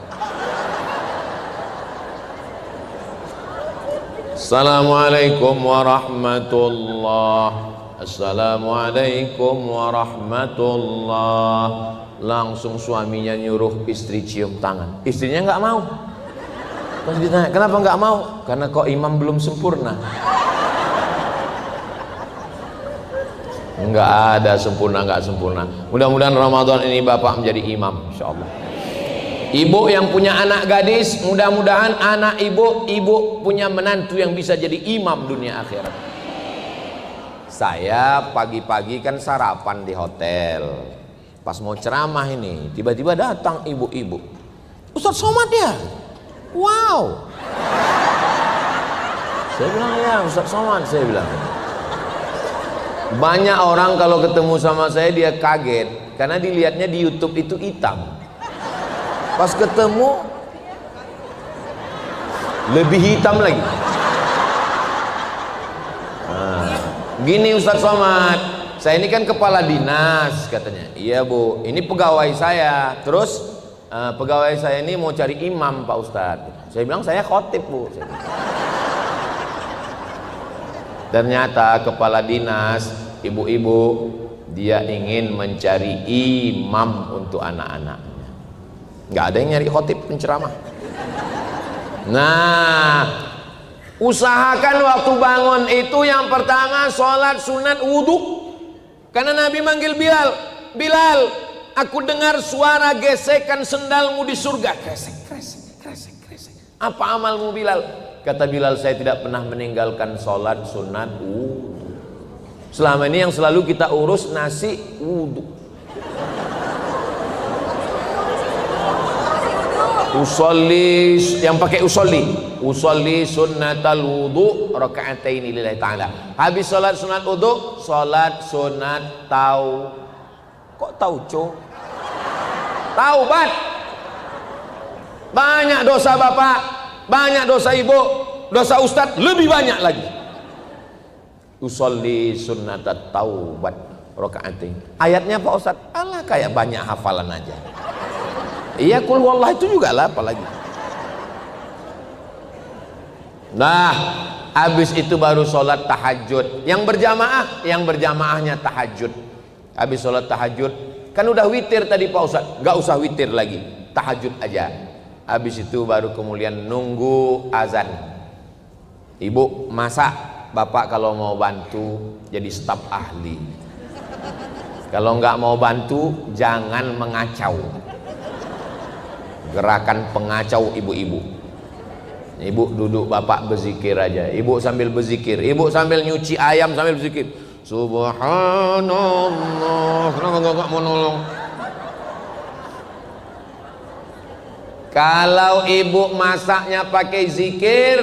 Assalamualaikum warahmatullahi. Assalamualaikum warahmatullahi. Langsung suaminya nyuruh istri cium tangan. Istrinya nggak mau. Terus ditanya, kenapa nggak mau? Karena kok imam belum sempurna. Nggak ada sempurna nggak sempurna. Mudah-mudahan Ramadan ini bapak menjadi imam, insyaallah. Ibu yang punya anak gadis, mudah-mudahan anak ibu punya menantu yang bisa jadi imam dunia akhirat. Saya pagi-pagi kan sarapan di hotel. Pas mau ceramah ini, tiba-tiba datang ibu-ibu. Ustadz Somad ya? Wow. Saya bilang ya Ustadz Somad, saya bilang. Banyak orang kalau ketemu sama saya dia kaget karena dilihatnya di YouTube itu hitam. Pas ketemu lebih hitam lagi. Nah, gini Ustadz Somad, saya ini kan kepala dinas katanya. Iya Bu, ini pegawai saya. Terus pegawai saya ini mau cari imam Pak Ustadz. Saya bilang saya khotib Bu. Ternyata kepala dinas, ibu-ibu, dia ingin mencari imam untuk anak-anaknya. Nggak ada yang nyari khotib penceramah. Nah, usahakan waktu bangun itu yang pertama sholat sunat wudhu. Karena Nabi manggil Bilal, Bilal, aku dengar suara gesekan sendalmu di surga. Kresek, kresek, kresek, kresek. Apa amalmu Bilal? Kata Bilal, saya tidak pernah meninggalkan sholat sunat wudhu. Selama ini yang selalu kita urus nasi wudu. Usolli, yang pakai usolli sunnatal wudu raka'ataini lillahi ta'ala. Habis salat sunat wudu, salat sunat taubat. Banyak dosa bapak, banyak dosa ibu, dosa ustadz lebih banyak lagi. Usolli sunnatat taubat raka'atain. Ayatnya Pak Ustadz, alah kayak banyak hafalan aja. Iya, kul wallah itu juga lah apalagi. Nah, habis itu baru sholat tahajud. Yang berjamaahnya tahajud. Habis sholat tahajud, kan udah witir tadi Pak Ustadz, nggak usah witir lagi, tahajud aja. Habis itu baru kemudian nunggu azan. Ibu masak, bapak kalau mau bantu jadi staf ahli. Kalau nggak mau bantu jangan mengacau. Gerakan pengacau ibu-ibu. Ibu duduk, bapak berzikir aja. Ibu sambil berzikir, ibu sambil nyuci ayam sambil berzikir. Subhanallah. Kenapa nggak mau nolong? Kalau ibu masaknya pakai zikir,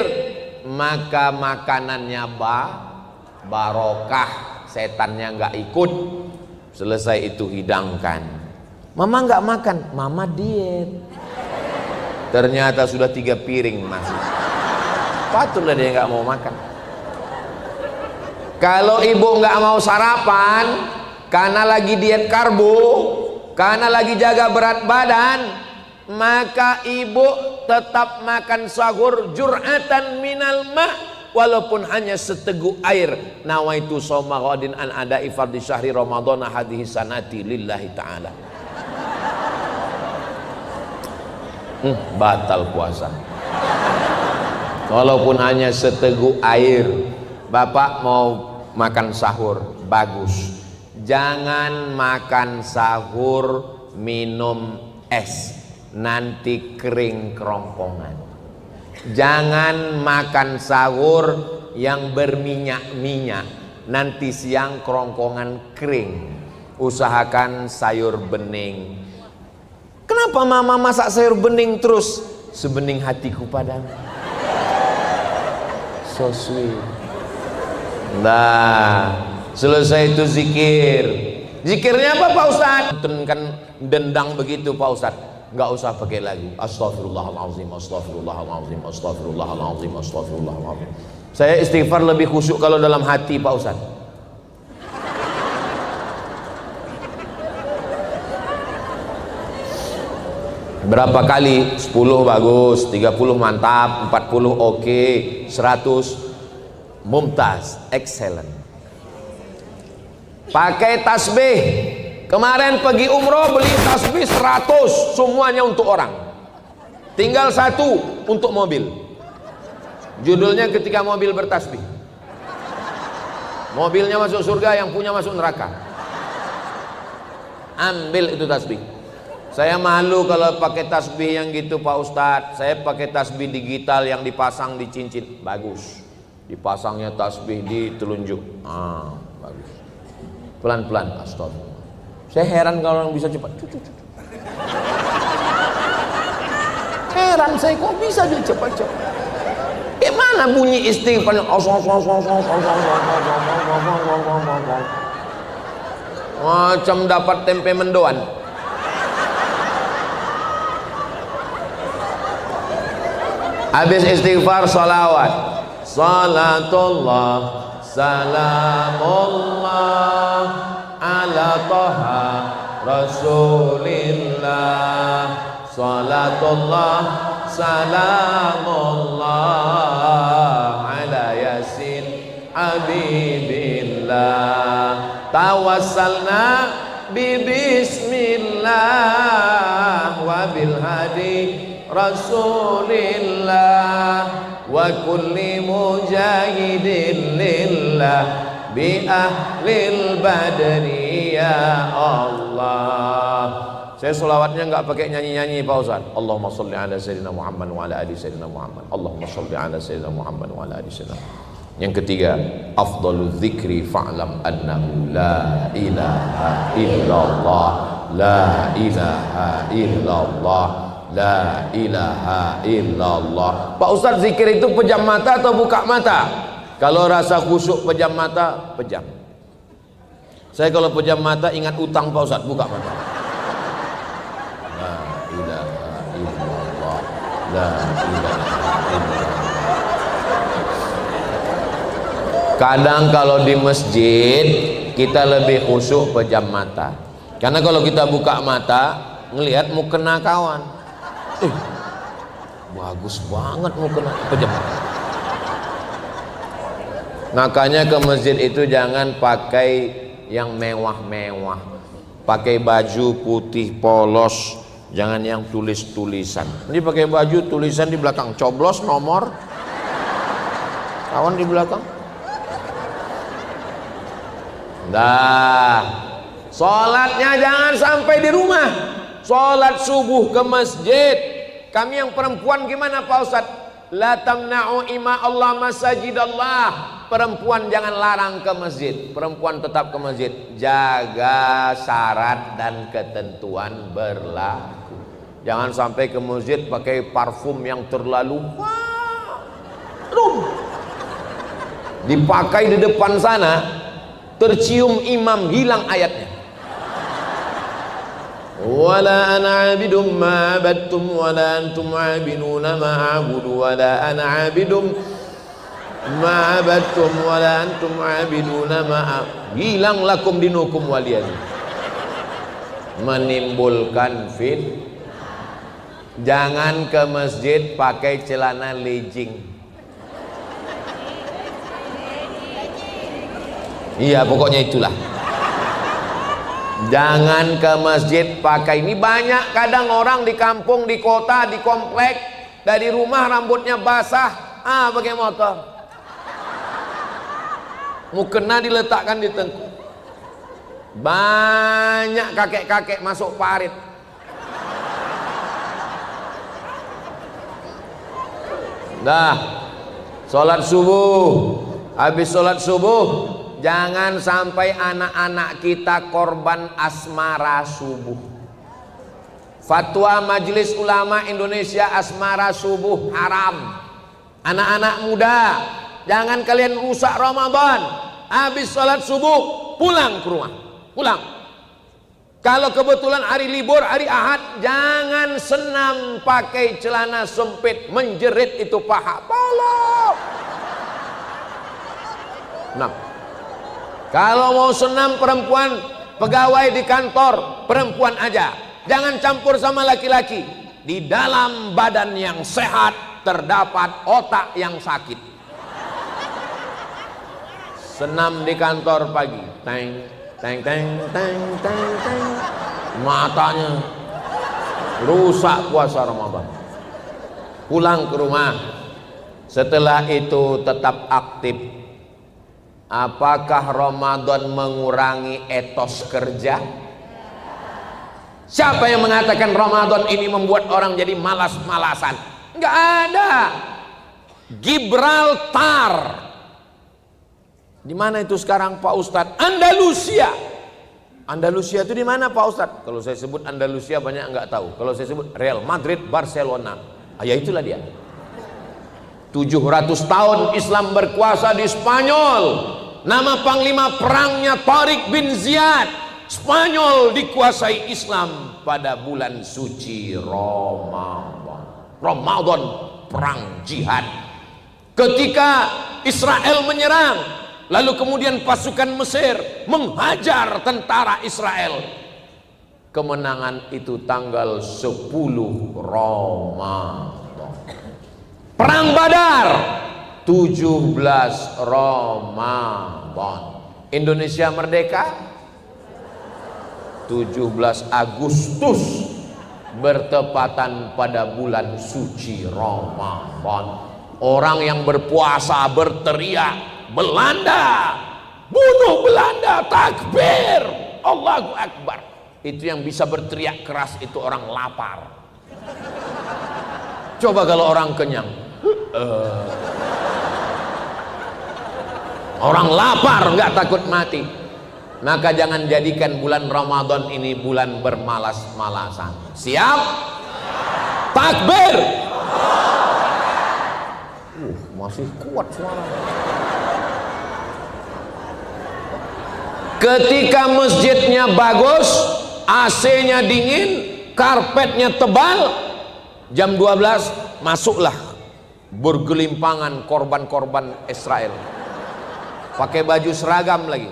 maka makanannya barokah, setannya nggak ikut. Selesai itu hidangkan. Mama nggak makan, mama diet. Ternyata sudah 3 piring masih. Patutlah dia nggak mau makan. Kalau ibu nggak mau sarapan karena lagi diet karbo, karena lagi jaga berat badan, maka ibu tetap makan sahur jur'atan minal ma', walaupun hanya seteguk air. Nawaitu shauma ghadin an ada'i fardhi syahri ramadhana hadhihi sanati lillahi ta'ala. Batal puasa walaupun hanya seteguk air. Bapak mau makan sahur, bagus. Jangan makan sahur minum es, nanti kering kerongkongan. Jangan makan sahur yang berminyak-minyak, nanti siang kerongkongan kering. Usahakan sayur bening. Kenapa mama masak sayur bening terus? Sebening hatiku padamu. So sweet. Nah, selesai itu zikir. Zikirnya apa Pak Ustadz? Kan dendang begitu Pak Ustadz. Nggak usah pakai lagu. Astaghfirullahaladzim, astaghfirullahaladzim, astaghfirullahaladzim, astaghfirullahaladzim. Saya istighfar lebih khusyuk kalau dalam hati Pak Ustadz. Berapa kali? 10 bagus, 30 mantap, 40 oke, 100 mumtaz, excellent. Pakai tasbih. Kemarin pergi umroh beli tasbih 100, semuanya untuk orang. Tinggal 1 untuk mobil. Judulnya ketika mobil bertasbih. Mobilnya masuk surga, yang punya masuk neraka. Ambil itu tasbih. Saya malu kalau pakai tasbih yang gitu Pak Ustadz. Saya pakai tasbih digital yang dipasang di cincin. Bagus. Dipasangnya tasbih di telunjuk. Bagus. Pelan-pelan. Astagfirullah. Saya heran kalau orang bisa cepat. Heran saya kok bisa dia cepat-cepat. Mana bunyi istighfar? Macam dapat tempe mendoan. Habis istighfar salawat. Salatullah, salamullah ala toha rasulillah. Salatullah, salamullah ala yasin habibillah. Tawassalna bi bismillah wa bil hadi Rasulillah wa kulli mujahidin lillah bi ahlil badri ya Allah. Saya selawatnya nggak pakai nyanyi-nyanyi Pak Ustaz. Allahumma sholli ala sayyidina Muhammad wa ala ali sayyidina Muhammad. Allahumma sholli ala sayyidina Muhammad wa ala ali sayyidina Muhammad. Yang ketiga, afdalu dzikri fa'lam annahu la ilaha illallah, la ilaha illallah, la ilaha illallah. Pak Ustadz, zikir itu pejam mata atau buka mata? Kalau rasa khusyuk pejam mata, pejam. Saya kalau pejam mata ingat utang Pak Ustadz, buka mata. La ilaha illallah, la ilaha illallah. Kadang kalau di masjid kita lebih khusyuk pejam mata, karena kalau kita buka mata ngelihat mau kena kawan, bagus banget mau kena pejam mata. Makanya ke masjid itu jangan pakai yang mewah-mewah, pakai baju putih polos, jangan yang tulis-tulisan. Ini pakai baju tulisan di belakang, coblos nomor kawan di belakang. Nah, sholatnya jangan sampai di rumah. Sholat subuh ke masjid. Kami yang perempuan gimana Pak Ustadz? La tamna'u ima Allah masajidallah. Perempuan jangan larang ke masjid. Perempuan tetap ke masjid. Jaga syarat dan ketentuan berlaku. Jangan sampai ke masjid pakai parfum yang terlalu harum. Dipakai di depan sana, tercium imam, hilang ayatnya. Wala ana abidum ma abattum wala antum abiduna ma a'budu wala ana abidum ma abattum wala antum abiduna ma hilang lakum dinukum waliyad. Menimbulkan fit. Jangan ke masjid pakai celana legging. Iya, pokoknya itulah. Jangan ke masjid pakai ini. Banyak kadang orang di kampung, di kota, di komplek, dari rumah rambutnya basah, pakai motor. Mukena diletakkan di tengkuk. Banyak kakek-kakek masuk parit. Dah, sholat subuh. Habis sholat subuh, jangan sampai anak-anak kita korban asmara subuh. Fatwa Majelis Ulama Indonesia, asmara subuh haram. Anak-anak muda, jangan kalian rusak Ramadan. Habis sholat subuh pulang ke rumah, pulang. Kalau kebetulan hari libur, hari Ahad, jangan senam pakai celana sempit, menjerit itu paha. Tolong. Nah, kalau mau senam perempuan, pegawai di kantor, perempuan aja. Jangan campur sama laki-laki. Di dalam badan yang sehat terdapat otak yang sakit. Senam di kantor pagi, teng teng teng teng teng teng, matanya rusak puasa Ramadan. Pulang ke rumah, setelah itu tetap aktif. Apakah Ramadan mengurangi etos kerja? Siapa yang mengatakan Ramadan ini membuat orang jadi malas-malasan? Enggak ada. Gibraltar. Di mana itu sekarang Pak Ustadz? Andalusia. Andalusia itu di mana Pak Ustadz? Kalau saya sebut Andalusia banyak enggak tahu. Kalau saya sebut Real Madrid, Barcelona, ya itulah dia. 700 tahun Islam berkuasa di Spanyol. Nama panglima perangnya Tariq bin Ziyad. Spanyol dikuasai Islam pada bulan suci Ramadan. Ramadan, perang jihad. Ketika Israel menyerang, lalu kemudian pasukan Mesir menghajar tentara Israel. Kemenangan itu tanggal 10 Ramadan. Perang Badar 17 Ramadan. Indonesia merdeka 17 Agustus, bertepatan pada bulan suci Ramadan. Orang yang berpuasa berteriak, Belanda, bunuh Belanda, takbir, Allahu Akbar. Itu yang bisa berteriak keras itu orang lapar. Coba kalau orang kenyang, Orang lapar nggak takut mati. Maka jangan jadikan bulan Ramadan ini bulan bermalas-malasan. Siap? Takbir. Masih kuat suara. Ketika masjidnya bagus, AC-nya dingin, karpetnya tebal, jam 12 masuklah bergelimpangan korban-korban Israel. Pakai baju seragam lagi.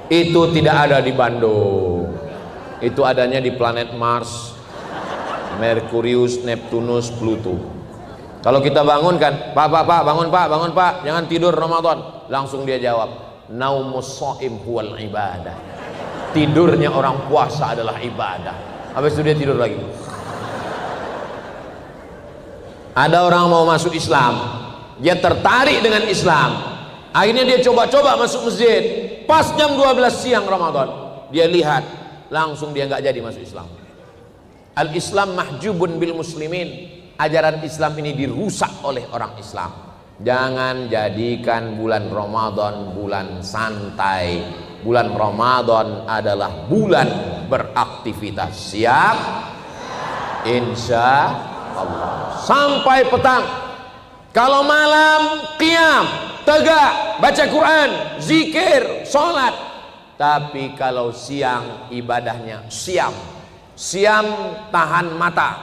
Itu tidak ada di Bandung. Itu adanya di planet Mars, Merkurius, Neptunus, Pluto. Kalau kita bangunkan, Pak, bangun Pak, jangan tidur Ramadan. Langsung dia jawab, naumus shaim huwal ibadah. Tidurnya orang puasa adalah ibadah. Habis itu dia tidur lagi. Ada orang mau masuk Islam, dia tertarik dengan Islam, akhirnya dia coba-coba masuk masjid. Pas jam 12 siang Ramadan, dia lihat, langsung dia nggak jadi masuk Islam. Al-Islam mahjubun bil muslimin. Ajaran Islam ini dirusak oleh orang Islam. Jangan jadikan bulan Ramadan bulan santai. Bulan Ramadan adalah bulan beraktivitas. Siap? Insya Allah. Sampai petang. Kalau malam qiyam, tegak, baca Quran, zikir, sholat. Tapi kalau siang ibadahnya siam. Siam tahan mata,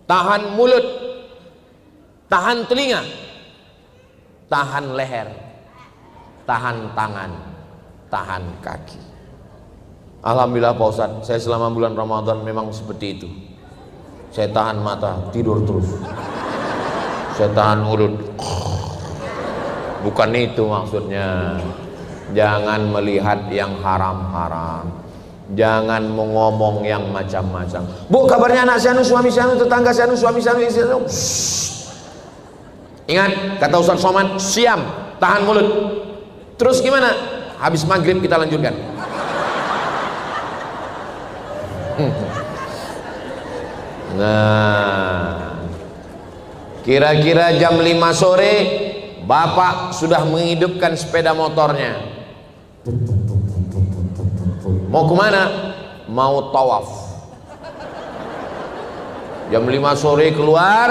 tahan mulut, tahan telinga, tahan leher, tahan tangan, tahan kaki. Alhamdulillah Pak Ustadz, saya selama bulan Ramadan memang seperti itu. Saya tahan mata, tidur terus. Saya tahan mulut. Bukan itu maksudnya. Jangan melihat yang haram-haram. Jangan mengomong yang macam-macam. Bu, kabarnya anak si anu, suami si anu, tetangga si anu, suami si anu, istri si anu. Ingat kata Ustaz Somad, siam, tahan mulut. Terus gimana? Habis maghrib kita lanjutkan. Nah, kira-kira jam 5 sore bapak sudah menghidupkan sepeda motornya. Mau kemana? Mau tawaf. Jam 5 sore keluar,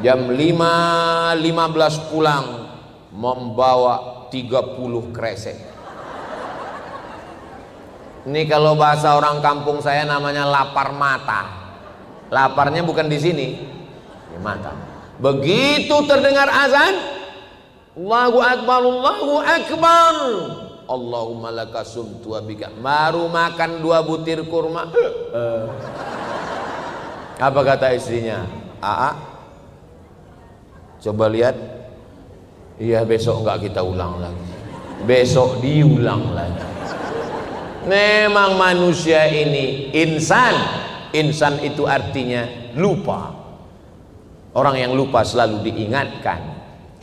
jam 5.15 pulang, membawa 30 kresek. Ini kalau bahasa orang kampung saya namanya lapar mata. Laparnya bukan di sini, di mata. Begitu terdengar azan, Allahu Akbar, Allahu Akbar, Allahumma laka sumtu wa bika. Baru makan 2 butir kurma. Apa kata istrinya? Aa, coba lihat. Iya, besok enggak kita ulang lagi. Besok diulang lagi. Memang manusia ini insan. Insan itu artinya lupa. Orang yang lupa selalu diingatkan.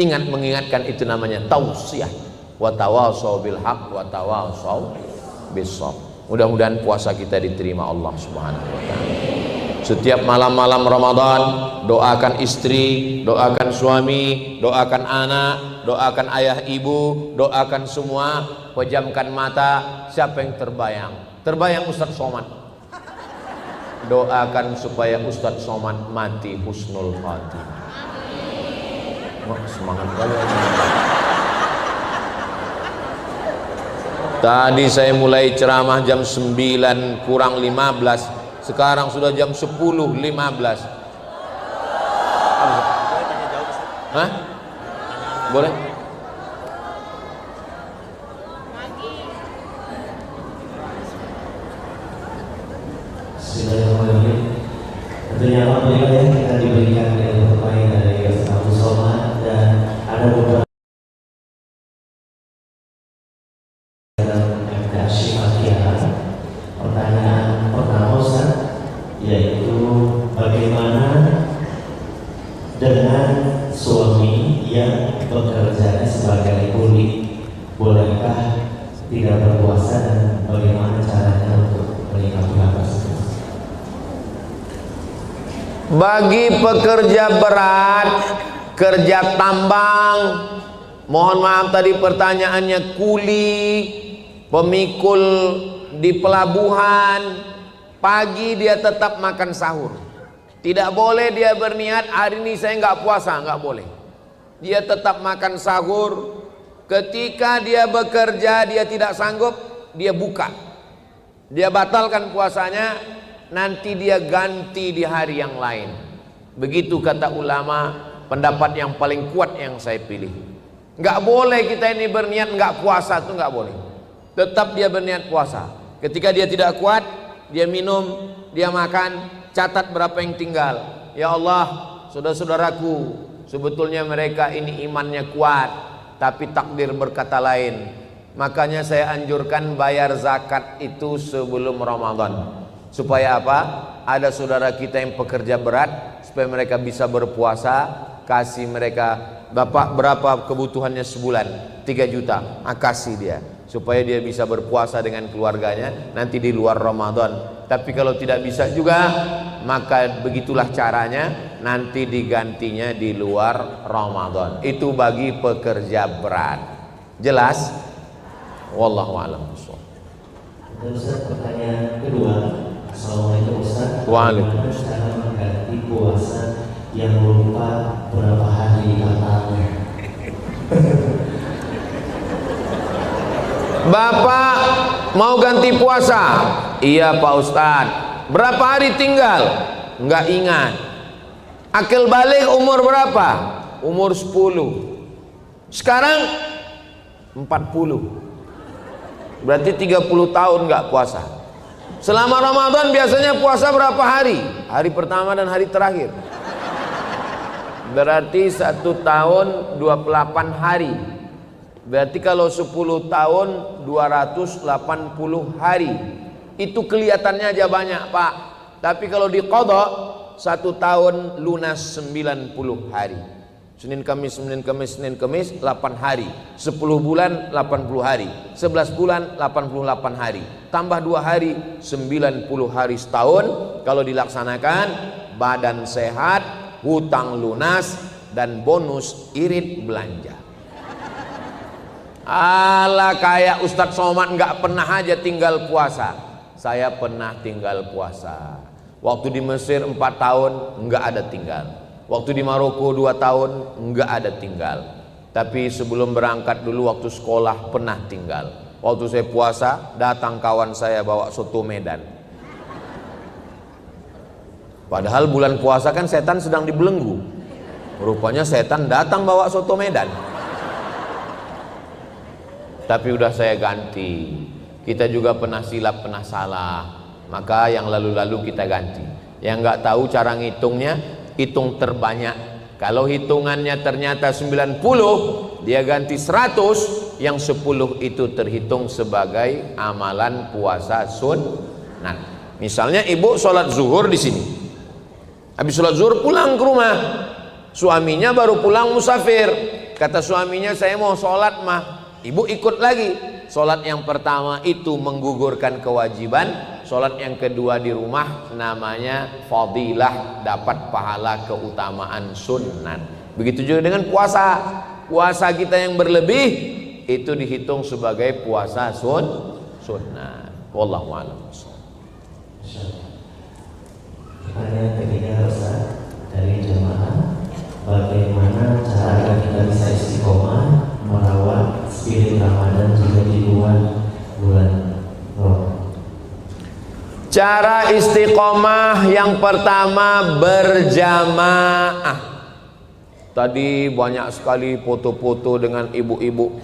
Ingat mengingatkan itu namanya tausiah. Wa tawasau bil haq wa tawasau bis sabr. Mudah-mudahan puasa kita diterima Allah Subhanahu wa taala. Setiap malam-malam Ramadan, doakan istri, doakan suami, doakan anak, doakan ayah ibu, doakan semua, pejamkan mata. Siapa yang terbayang? Terbayang Ustaz Somad. Doakan supaya Ustaz Somad mati husnul khatimah. Wah, semangat kali. Tadi saya mulai ceramah jam 9 kurang 15. Sekarang sudah jam 10.15. Hah? Boleh? Bismillahirrahmanirrahim. Tentunya alhamdulillah yang kita diberikan dari pertanyaan dari Ustaz Somad, dan ada beberapa pertanyaan pertama Ustaz, yaitu bagaimana dengan suami yang bekerja sebagai kuli, bolehkah tidak berpuasa dan bagaimana caranya untuk menyikapi hal tersebut? Bagi pekerja berat, kerja tambang, mohon maaf tadi pertanyaannya kuli, pemikul di pelabuhan, pagi dia tetap makan sahur. Tidak boleh dia berniat hari ini saya nggak puasa, nggak boleh. Dia tetap makan sahur. Ketika dia bekerja dia tidak sanggup, dia buka. Dia batalkan puasanya, nanti dia ganti di hari yang lain. Begitu kata ulama, pendapat yang paling kuat yang saya pilih. Nggak boleh kita ini berniat nggak puasa, itu nggak boleh. Tetap dia berniat puasa. Ketika dia tidak kuat, dia minum, dia makan, catat berapa yang tinggal. Ya Allah, saudara-saudaraku, sebetulnya mereka ini imannya kuat, tapi takdir berkata lain. Makanya saya anjurkan bayar zakat itu sebelum Ramadan. Supaya apa? Ada saudara kita yang pekerja berat, supaya mereka bisa berpuasa. Kasih mereka, bapak berapa kebutuhannya sebulan? 3 juta, kasih dia, supaya dia bisa berpuasa dengan keluarganya nanti di luar Ramadan. Tapi kalau tidak bisa juga, maka begitulah caranya, nanti digantinya di luar Ramadan. Itu bagi pekerja berat. Jelas? Wallahu a'lam bishawab. Ustaz, pertanyaan kedua. Assalamualaikum Ustaz. Waalaikumsalam. Bagaimana cara mengganti puasa yang lupa berapa hari batalnya? Bapak mau ganti puasa? Iya Pak Ustadz. Berapa hari tinggal? Enggak ingat. Akil balik umur berapa? Umur 10. Sekarang 40. Berarti 30 tahun enggak puasa. Selama Ramadan biasanya puasa berapa hari? Hari pertama dan hari terakhir. Berarti 1 tahun 28 hari. Berarti kalau 10 tahun 280 hari. Itu kelihatannya aja banyak Pak. Tapi kalau diqadha 1 tahun lunas 90 hari. Senin Kamis, Senin Kamis, Senin Kamis 8 hari. 10 bulan 80 hari. 11 bulan 88 hari. Tambah 2 hari 90 hari setahun. Kalau dilaksanakan, badan sehat, hutang lunas, dan bonus irit belanja. Alah, kayak Ustadz Somad nggak pernah aja tinggal puasa. Saya pernah tinggal puasa. Waktu di Mesir 4 tahun nggak ada tinggal. Waktu di Maroko 2 tahun nggak ada tinggal. Tapi sebelum berangkat dulu waktu sekolah pernah tinggal. Waktu saya puasa datang kawan saya bawa soto Medan. Padahal bulan puasa kan setan sedang dibelenggu. Rupanya setan datang bawa soto Medan. Tapi udah saya ganti. Kita juga pernah silap, pernah salah. Maka yang lalu-lalu kita ganti. Yang nggak tahu cara ngitungnya, hitung terbanyak. Kalau hitungannya ternyata 90, dia ganti 100, yang 10 itu terhitung sebagai amalan puasa sunnah. Misalnya ibu sholat zuhur di sini. Habis sholat zuhur pulang ke rumah. Suaminya baru pulang musafir. Kata suaminya, saya mau sholat mah. Ibu ikut lagi. Sholat yang pertama itu menggugurkan kewajiban. Sholat yang kedua di rumah namanya fadilah, dapat pahala keutamaan sunnah. Begitu juga dengan puasa. Puasa kita yang berlebih itu dihitung sebagai puasa sunnah. Wallahu a'lam. Pertanyaan ketiga Ustaz dari jemaah, bagaimana cara agar kita bisa istiqomah merawat spirit Ramadan juga di luar bulan Ramadan? Cara istiqomah yang pertama berjamaah. Tadi banyak sekali foto-foto dengan ibu-ibu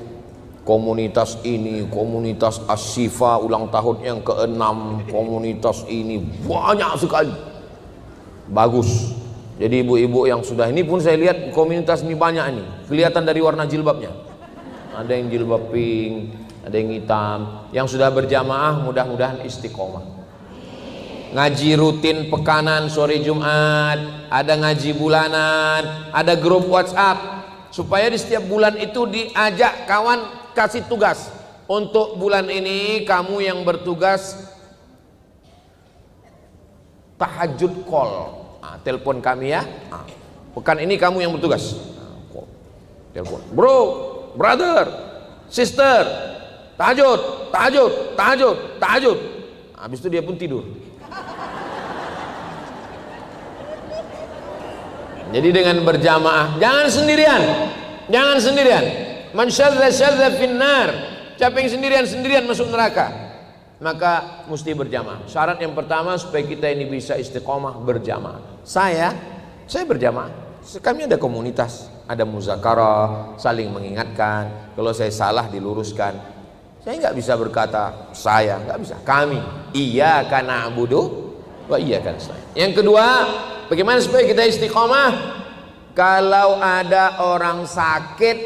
komunitas ini, komunitas Asyifa ulang tahun yang ke-6, komunitas ini banyak sekali. Bagus. Jadi ibu-ibu yang sudah ini pun saya lihat komunitas ini banyak ini. Kelihatan dari warna jilbabnya. Ada yang jilbab pink, ada yang hitam. Yang sudah berjamaah mudah-mudahan istiqomah. Ngaji rutin pekanan sore Jumat, ada ngaji bulanan, ada grup WhatsApp, supaya di setiap bulan itu diajak kawan, kasih tugas. Untuk bulan ini kamu yang bertugas tahajud call. telepon kami ya. Pekan ini kamu yang bertugas. Telepon. Bro, brother, sister, tahajud, tahajud, tahajud, tahajud. Habis itu dia pun tidur. Jadi dengan berjamaah, jangan sendirian. Jangan sendirian. Man syadza finnar. Siapa yang sendirian masuk neraka. Maka mesti berjamaah. Syarat yang pertama supaya kita ini bisa istiqomah berjamaah. Saya berjamaah. Kami ada komunitas, ada muzakarah, saling mengingatkan. Kalau saya salah diluruskan. Saya nggak bisa berkata saya, nggak bisa. Kami, iyyaka na'budu wa iyyaka nasta'in. Yang kedua, bagaimana supaya kita istiqomah? Kalau ada orang sakit,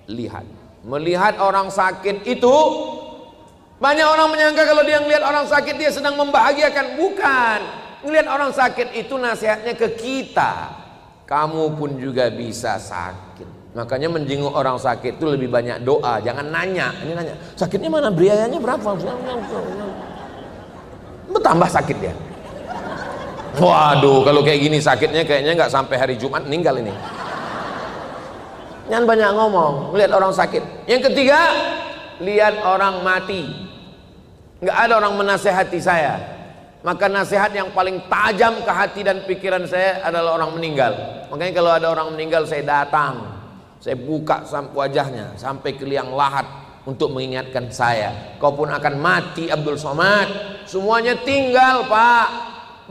lihat. Melihat orang sakit itu, banyak orang menyangka kalau dia melihat orang sakit dia sedang membahagiakan. Bukan. Melihat orang sakit itu nasihatnya ke kita. Kamu pun juga bisa sakit. Makanya menjenguk orang sakit itu lebih banyak doa. Jangan nanya. Ini nanya, sakitnya mana? Biayanya berapa? Bertambah sakit dia. Waduh, kalau kayak gini sakitnya kayaknya nggak sampai hari Jumat meninggal ini. Jangan banyak ngomong, melihat orang sakit. Yang ketiga, lihat orang mati. Nggak ada orang menasehati saya. Maka nasihat yang paling tajam ke hati dan pikiran saya adalah orang meninggal. Makanya kalau ada orang meninggal saya datang, saya buka wajahnya sampai ke liang lahat untuk mengingatkan saya. Kau pun akan mati Abdul Somad. Semuanya tinggal Pak.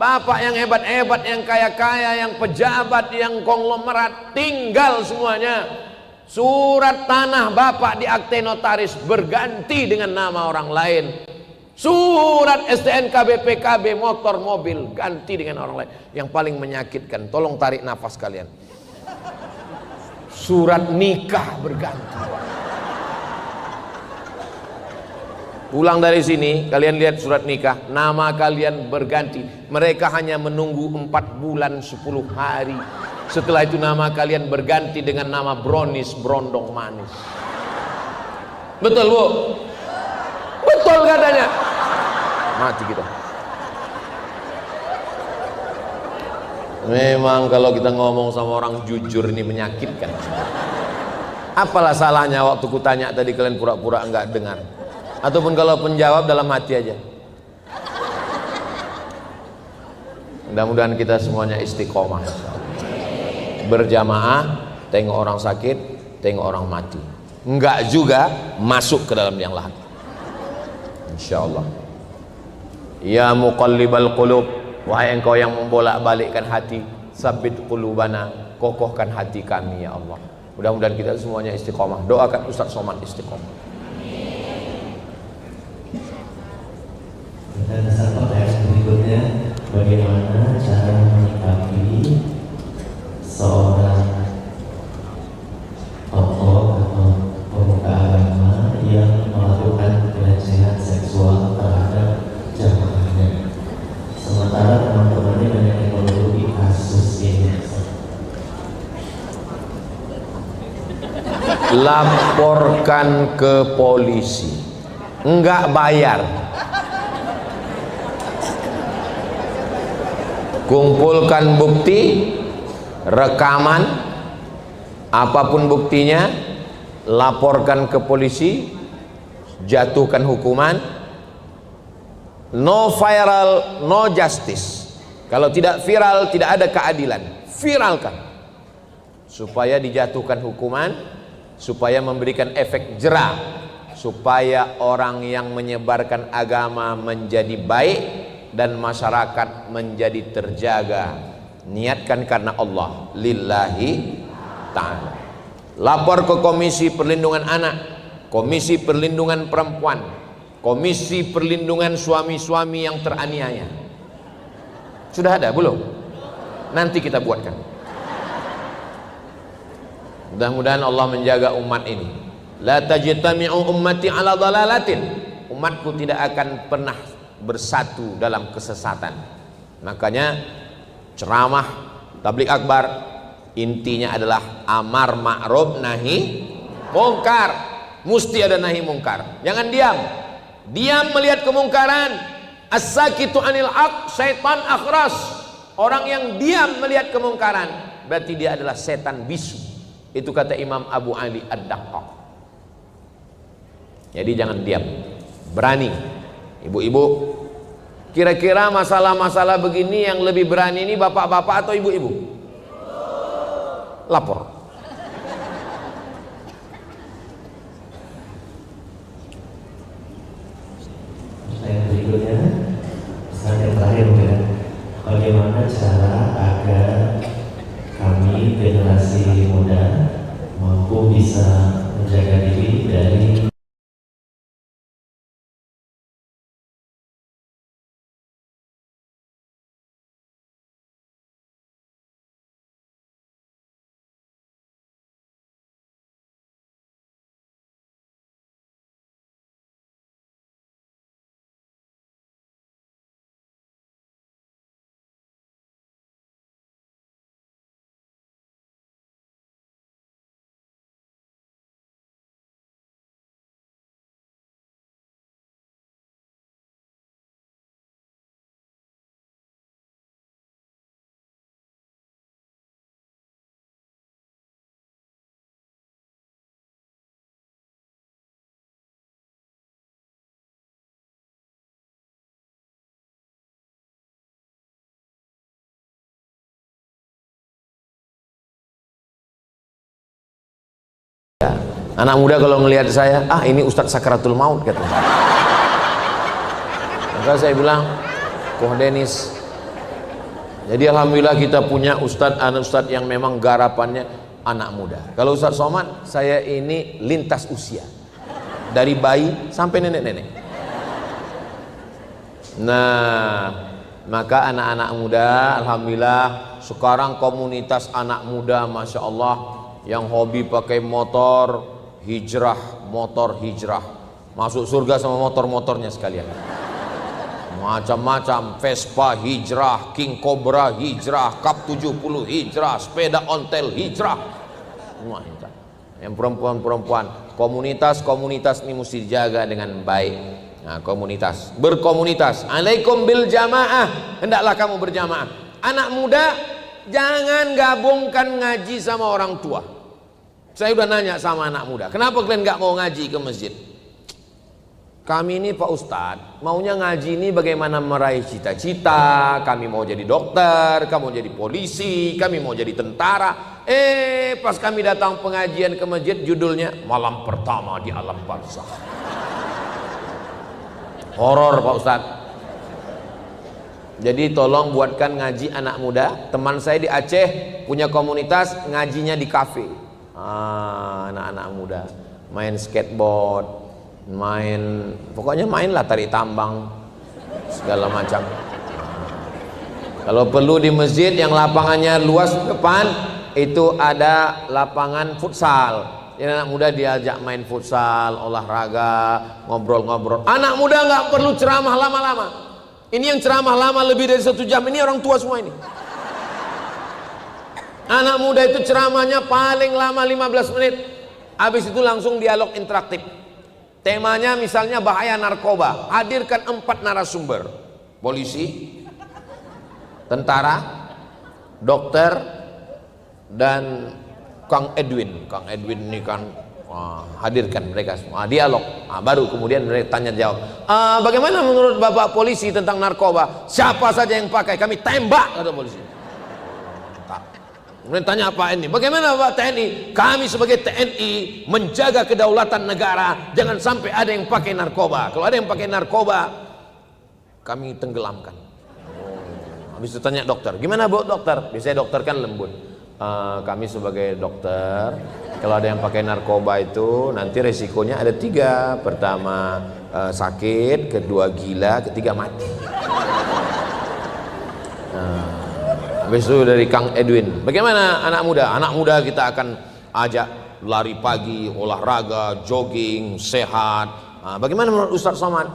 Bapak yang hebat-hebat, yang kaya-kaya, yang pejabat, yang konglomerat, tinggal semuanya. Surat tanah Bapak di akte notaris berganti dengan nama orang lain. Surat STNK BPKB motor mobil ganti dengan orang lain. Yang paling menyakitkan, tolong tarik nafas kalian. Surat nikah berganti. Pulang dari sini, kalian lihat surat nikah, nama kalian berganti. Mereka hanya menunggu 4 bulan 10 hari. Setelah itu nama kalian berganti dengan nama Bronis, Brondong Manis. Betul Bu? Betul katanya. Mati kita. Memang kalau kita ngomong sama orang jujur ini menyakitkan. Apalah salahnya waktu kutanya tadi kalian pura-pura enggak dengar. Ataupun kalau penjawab dalam hati aja. Mudah-mudahan kita semuanya istiqomah. Berjamaah, tengok orang sakit, tengok orang mati. Enggak juga masuk ke dalam liang lahat. Insyaallah. Ya muqallibal qulub, wahai engkau yang membolak-balikkan hati, sabit qulubana, kokohkan hati kami ya Allah. Mudah-mudahan kita semuanya istiqomah. Doakan Ustaz Somad istiqomah. Dan satu pertanyaan berikutnya, bagaimana cara menyikapi seorang tokoh atau pemuka agama yang melakukan pelecehan seksual terhadap jamaahnya, sementara teman-temannya banyak yang menuduhi kasus ini? Laporkan ke polisi, enggak bayar. Kumpulkan bukti, rekaman, apapun buktinya, laporkan ke polisi, jatuhkan hukuman. No viral, no justice. Kalau tidak viral, tidak ada keadilan. Viralkan supaya dijatuhkan hukuman, supaya memberikan efek jera, supaya orang yang menyebarkan agama menjadi baik dan masyarakat menjadi terjaga. Niatkan karena Allah, lillahi ta'ala. Lapor ke Komisi Perlindungan Anak, Komisi Perlindungan Perempuan, Komisi Perlindungan Suami-suami yang teraniaya. Sudah ada belum? Nanti kita buatkan. Mudah-mudahan Allah menjaga umat ini. La tajtami'u ummati ala dhalalatin. Umatku tidak akan pernah bersatu dalam kesesatan. Makanya ceramah tabligh akbar intinya adalah amar ma'ruf nahi mungkar. Mesti ada nahi mungkar. Jangan diam. Diam melihat kemungkaran. As-sakitu anil haq syaitan akhras. Orang yang diam melihat kemungkaran berarti dia adalah setan bisu. Itu kata Imam Abu Ali Ad-Daqqaq. Jadi jangan diam, berani. Ibu-ibu, kira-kira masalah-masalah begini yang lebih berani ini bapak-bapak atau ibu-ibu? Lapor. Yang berikutnya, yang terakhir ya, bagaimana cara agar kami generasi muda mampu bisa menjaga diri dari Anak muda kalau ngelihat saya, ini Ustadz Sakratul Maut katanya. Maka saya bilang, Koh Denis. Jadi alhamdulillah kita punya anak ustadz yang memang garapannya anak muda. Kalau Ustadz Somad, saya ini lintas usia, dari bayi sampai nenek-nenek. Nah, maka anak-anak muda, alhamdulillah sekarang komunitas anak muda, masya Allah, yang hobi pakai motor hijrah, masuk surga sama motor-motornya sekalian. Macam-macam, Vespa hijrah, King Cobra hijrah, Cup 70 hijrah, sepeda ontel hijrah, semua hijrah. Yang perempuan-perempuan, komunitas ini mesti dijaga dengan baik. Nah, berkomunitas, alaikum bil jamaah, hendaklah kamu berjamaah. Anak muda jangan gabungkan ngaji sama orang tua. Saya udah nanya sama anak muda, kenapa kalian gak mau ngaji ke masjid? Kami ini Pak Ustadz maunya ngaji ini bagaimana meraih cita-cita. Kami mau jadi dokter, kamu mau jadi polisi, kami mau jadi tentara. Pas kami datang pengajian ke masjid, judulnya malam pertama di alam barzakh. Horor Pak Ustadz. Jadi tolong buatkan ngaji anak muda. Teman saya di Aceh punya komunitas ngajinya di kafe. Anak-anak muda main skateboard, pokoknya mainlah tarik tambang segala macam. Kalau perlu di masjid yang lapangannya luas depan itu ada lapangan futsal. Jadi anak muda diajak main futsal, olahraga, ngobrol-ngobrol. Anak muda nggak perlu ceramah lama-lama. Ini yang ceramah lama lebih dari 1 jam, ini orang tua semua ini. Anak muda itu ceramahnya paling lama 15 menit. Habis itu langsung dialog interaktif. Temanya misalnya bahaya narkoba. Hadirkan 4 narasumber. Polisi, tentara, dokter, dan Kang Edwin. Kang Edwin ini kan hadirkan mereka semua. Dialog. Baru kemudian mereka tanya jawab. Bagaimana menurut Bapak polisi tentang narkoba? Siapa saja yang pakai kami tembak, kata polisi. Kemudian tanya apa ini? Bagaimana Pak TNI? Kami sebagai TNI menjaga kedaulatan negara, jangan sampai ada yang pakai narkoba. Kalau ada yang pakai narkoba, kami tenggelamkan. Habis itu tanya dokter, gimana Bu dokter? Biasanya dokter kan lembut. Kami sebagai dokter, kalau ada yang pakai narkoba itu nanti resikonya ada 3. Pertama sakit, kedua gila, ketiga mati. Habis itu dari Kang Edwin, bagaimana anak muda? Anak muda kita akan ajak lari pagi, olahraga, jogging, sehat. Bagaimana menurut Ustadz Somad?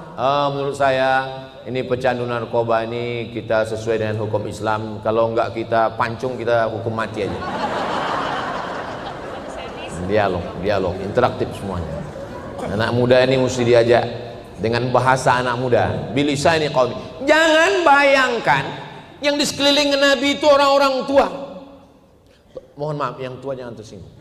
Menurut saya ini pecandu narkoba ini kita sesuai dengan hukum Islam. Kalau enggak kita pancung, kita hukum mati aja. Dialog, interaktif semuanya. Anak muda ini mesti diajak dengan bahasa anak muda. Bilisani qaumi. Jangan bayangkan Yang di sekeliling Nabi itu orang-orang tua. Mohon maaf, yang tua jangan tersinggung.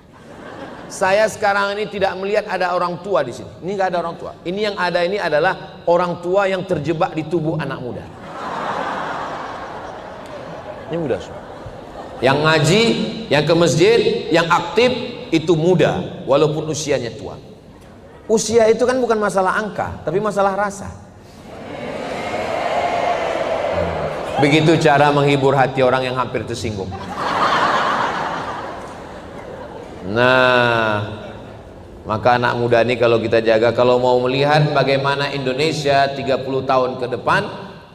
Saya sekarang ini tidak melihat ada orang tua di sini. Ini nggak ada orang tua. Ini yang ada ini adalah orang tua yang terjebak di tubuh anak muda. Ini muda semua. Yang ngaji, yang ke masjid, yang aktif itu muda, walaupun usianya tua. Usia itu kan bukan masalah angka, tapi masalah rasa. Begitu cara menghibur hati orang yang hampir tersinggung. Nah, maka anak muda ini kalau kita jaga, kalau mau melihat bagaimana Indonesia 30 tahun ke depan,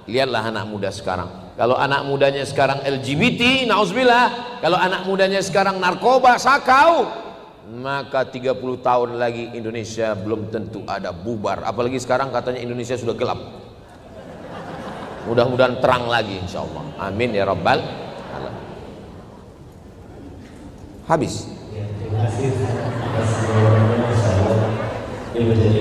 lihatlah anak muda sekarang. Kalau anak mudanya sekarang LGBT, nauzubillah, kalau anak mudanya sekarang narkoba, sakau, maka 30 tahun lagi Indonesia belum tentu ada, bubar. Apalagi sekarang katanya Indonesia sudah gelap. Mudah-mudahan terang lagi insyaallah. Amin ya rabbal alamin. Habis. Terima kasih atas jawabannya, Ustaz. Ini menjadi